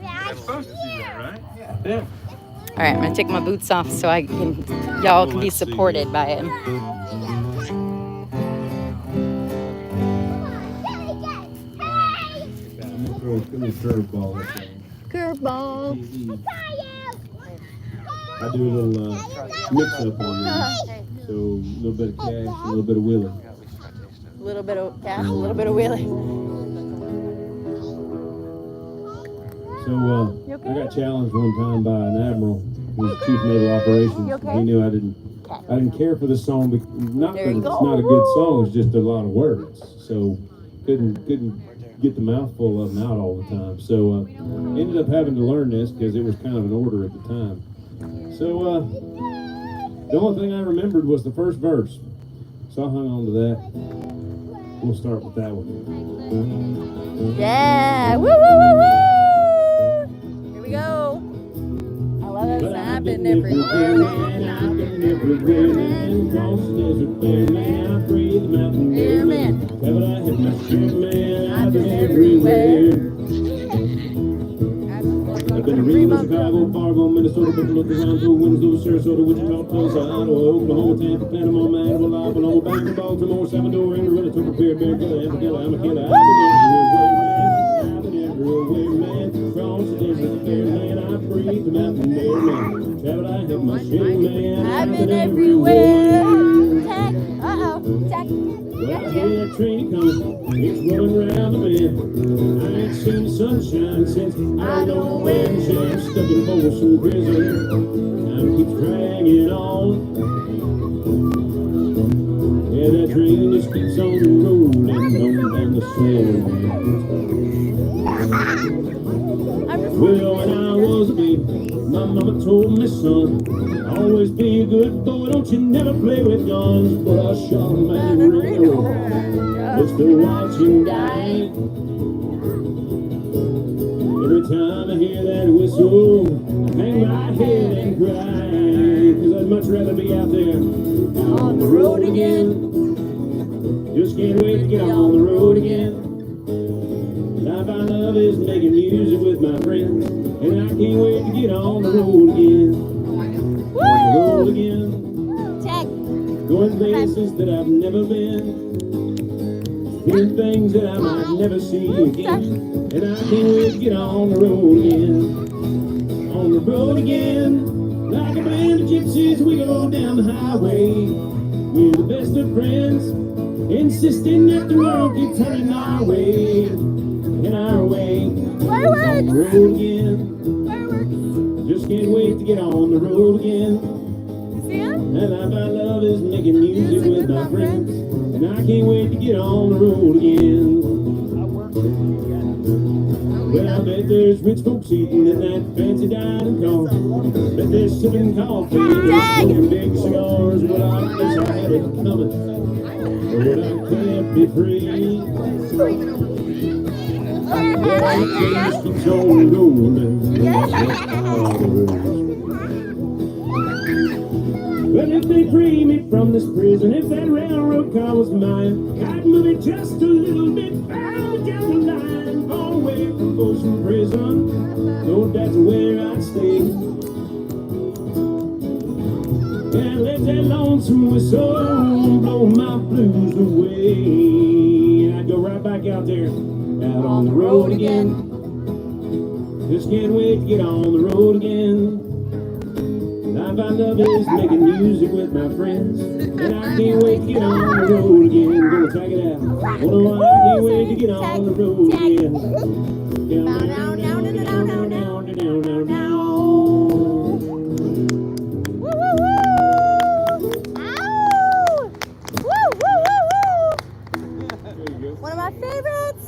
I'm supposed to see that, right? Yeah. All right, I'm gonna take my boots off so y'all can be supported by him. Throw a curveball. Curveball. I do a little mix up on there. So a little bit of cash, a little bit of wheelie. A little bit of cash, a little bit of wheelie. So I got challenged one time by an admiral who was chief naval operations. You okay? He knew I didn't care for the song, not There that you it's go. not a good song, it's just a lot of words. So couldn't get the mouthful of them out all the time. So ended up having to learn this because it was kind of an order at the time. So the only thing I remembered was the first verse. So I hung on to that. We'll start with that one. Yeah. Woo, woo, woo, woo. Here we go. I love 'cause I've been everywhere, man. I've been everywhere, man. Across the desert clear, man. I breathe the mountain air, man. Haven't I hit my share, man? I've been everywhere. I've been to Reno, Chicago, Fargo, Minnesota, Buffalo, Toronto, Winslow, Sarasota, Wichita, Tulsa, Ottawa, Oklahoma, Tampa, Panama, Manitoba, Alabama, Bangor, Baltimore, Salvador, Amarillo, Tucker, Bear, Killer, I'm a killer. I've been everywhere, man. Across the desert clear, man. I breathe the mountain air, man. Haven't I hit my share, man? I've been everywhere. Tech. Tech. Well, I hear that train coming, it's rolling round the bend. I ain't seen the sunshine since I don't know when. Jam stuck in Folsom Prison, time keeps dragging on. Yeah, that train just keeps on rolling on down the sand. Well, when I was a baby, my mama told me, son, always be a good boy, don't you never play with guns. But I shot a man in Reno, just to watch him die. Every time I hear that whistle, I hang my head and cry, 'cause I'd much rather be out there on the road again. Just can't wait to get on the road again. Life I love is making music with my friends, and I can't wait to get on the road again. On the road again. Going places that I've never been. Hearing things that I might never see again. And I can't wait to get on the road again. On the road again. Like a band of gypsies, we go down the highway. We're the best of friends, insisting that the world keeps turning our way. In our way. On the road again. Just can't wait to get on the road again. And life I love is making music with my friends, and I can't wait to get on the road again. Well, I bet there's rich folks eating in that fancy dining car. Bet they're sipping coffee and smoking big cigars. Well, I guess I had it coming, but I can't be free. Well, the train keeps on rolling. Well, if they free me from this prison, if that railroad car was mine, I'd move it just a little bit further down the line, far away from Folsom Prison. So that's where I'd stay. And let that lonesome whistle blow my blues away. And I'd go right back out there, out on the road again. Just can't wait to get on the road again. Life I love is making music with my friends, and I can't wait to get on the road again. Gonna check it out. Oh no, I can't wait to get on the road again. Down, down, down, down, down, down, down, down, down, down. Woo, woo, woo! Ow! Woo, woo, woo, woo! One of my favorites.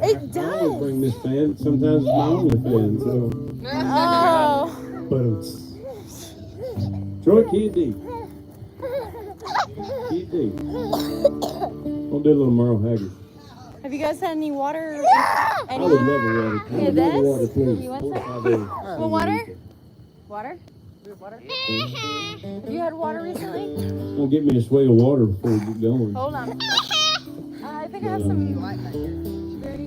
It does. I always bring this fan. Sometimes it's my only fan. So. Oh. But Troy, key it deep. Key it deep. We'll do a little Merle Haggard. Have you guys had any water? I would love a water. I would love a water, please. You want some? Well, water? Water? Water? You had water recently? Well, get me a swig of water before we get going. Hold on. I think I have some.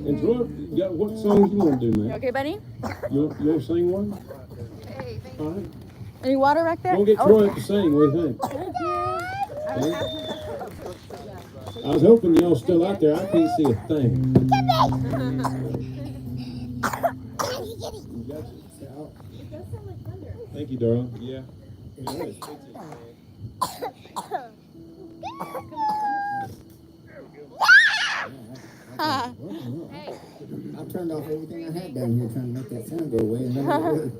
And Troy, what songs you want to do, man? You okay, Benny? You want to sing one? All right. Any water back there? Don't get Troy up to sing. What do you think? I was hoping y'all still out there. I can't see a thing. Thank you, darling. Yeah. I turned off everything I had down here trying to make that sound go away, and then it would.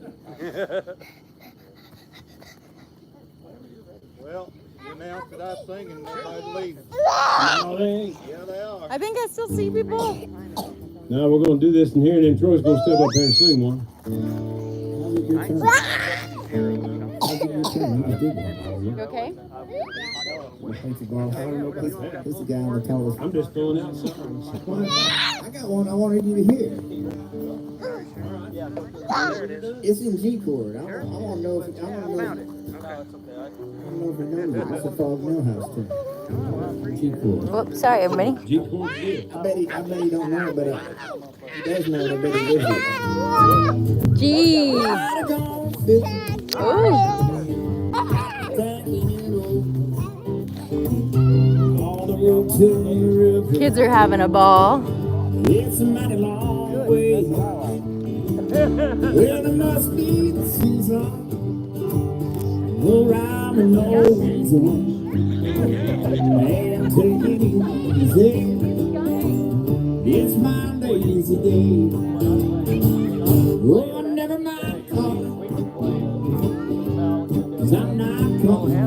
Well, you announced that I was singing, nobody's leaving. No, they ain't. Yeah, they are. I think I still see people. Now we're going to do this in here, and then Troy's going to step up here and sing one. I'll give you a turn. I'll give you a kidding. He just did that. You okay? Thanks, ball. He's the guy on the tallest. I'm just throwing out songs. I got one I wanted you to hear. It's in G chord. I want to know if it knows it. It's a Fog Millhouse tune. G chord. Whoops, sorry, everybody. G chord good. I bet he don't know it, but he does know it. I bet he lives it. G. Ooh. Kids are having a ball. It's a mighty long way. Well, it must be the season. Go round and always on. And take it easy. It's my lazy day. Oh, never mind calling. 'Cause I'm not calling.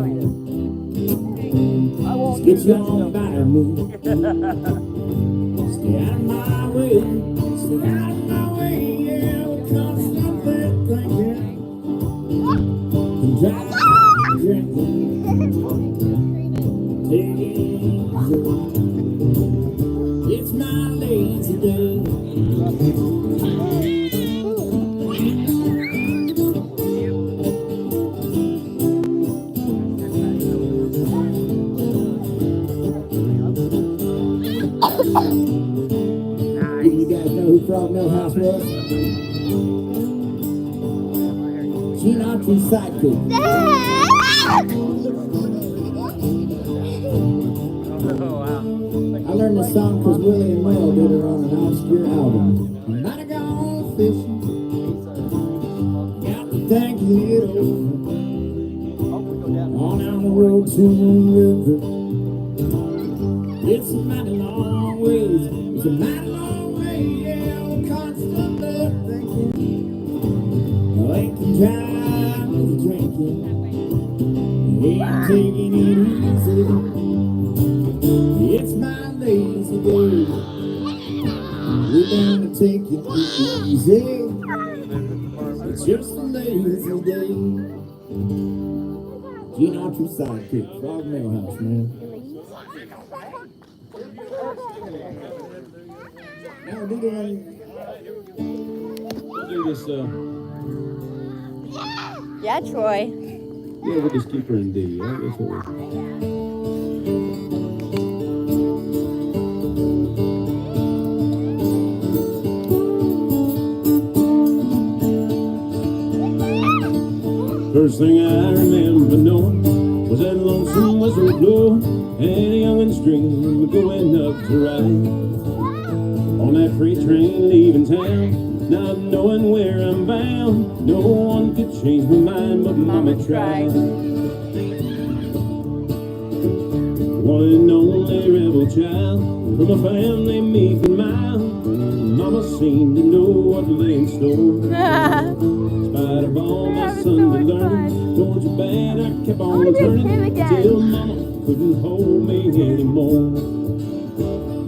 Just get you on by me. Stay out of my way. Stay out of my way. Yeah, we'll come something thinking. And drive drinking. Take it easy. It's my lazy day. Do you guys know who Frog Millhouse was? Gene Autry's sidekick. I learned this song because Willie and Mel did it on an obscure album. Might have gone fishing. Got to thank it over. On down the road to the river. It's a mighty long ways. It's a mighty long way. Yeah, we're constantly thinking. Waking time is drinking. Ain't taking it easy. It's my lazy day. We're down to take it easy. It's just a lazy day. Gene Autry's sidekick, Frog Millhouse, man. Now do the one. We'll do this, Yeah, Troy. yeah, we'll just keep her in D, right? That's what First thing I remember knowing was that lonesome whistle blowing and a youngin's dream going up to ride on that freight train leaving town, not knowing where I'm bound. No one could change my mind, but Mama tried. One and only rebel child from a family meek and mild. Mama seemed to know what lay in store. In spite of all my Sunday learning, towards your bed I kept on turning till Mama couldn't hold me anymore.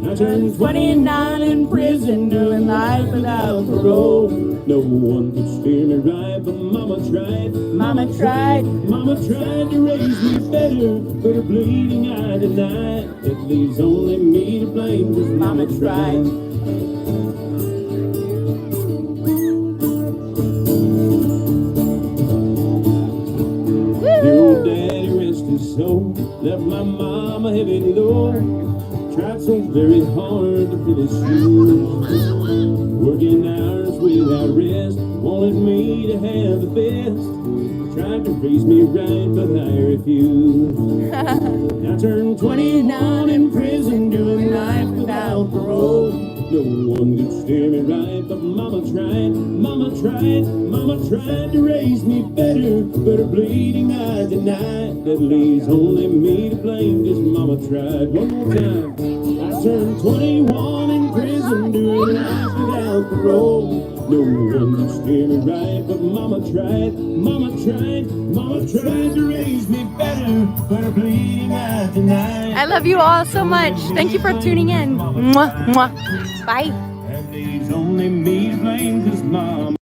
I turned 29 in prison, doing life without parole. No one could steer me right, but Mama tried. Mama tried. Mama tried to raise me better, but her bleeding eye denied. It leaves only me to blame, 'cause Mama tried. Dear old daddy, rest his soul, left my mama heavy low. Tried so very hard to fill his shoes, working hours without rest, wanted me to have the best. Tried to raise me right, but I refused. I turned 21 in prison, doing life without parole. No one could steer me right, but Mama tried. Mama tried. Mama tried to raise me better, but her bleeding eye denied. That leaves only me to blame, 'cause Mama tried. One more time. I turned 21 in prison, doing life without parole. No one could steer me right, but Mama tried. Mama tried. Mama tried to raise me better, but her bleeding eye denied. I love you all so much. Thank you for tuning in. Mwah, mwah. Bye. That leaves only me to blame, 'cause Mama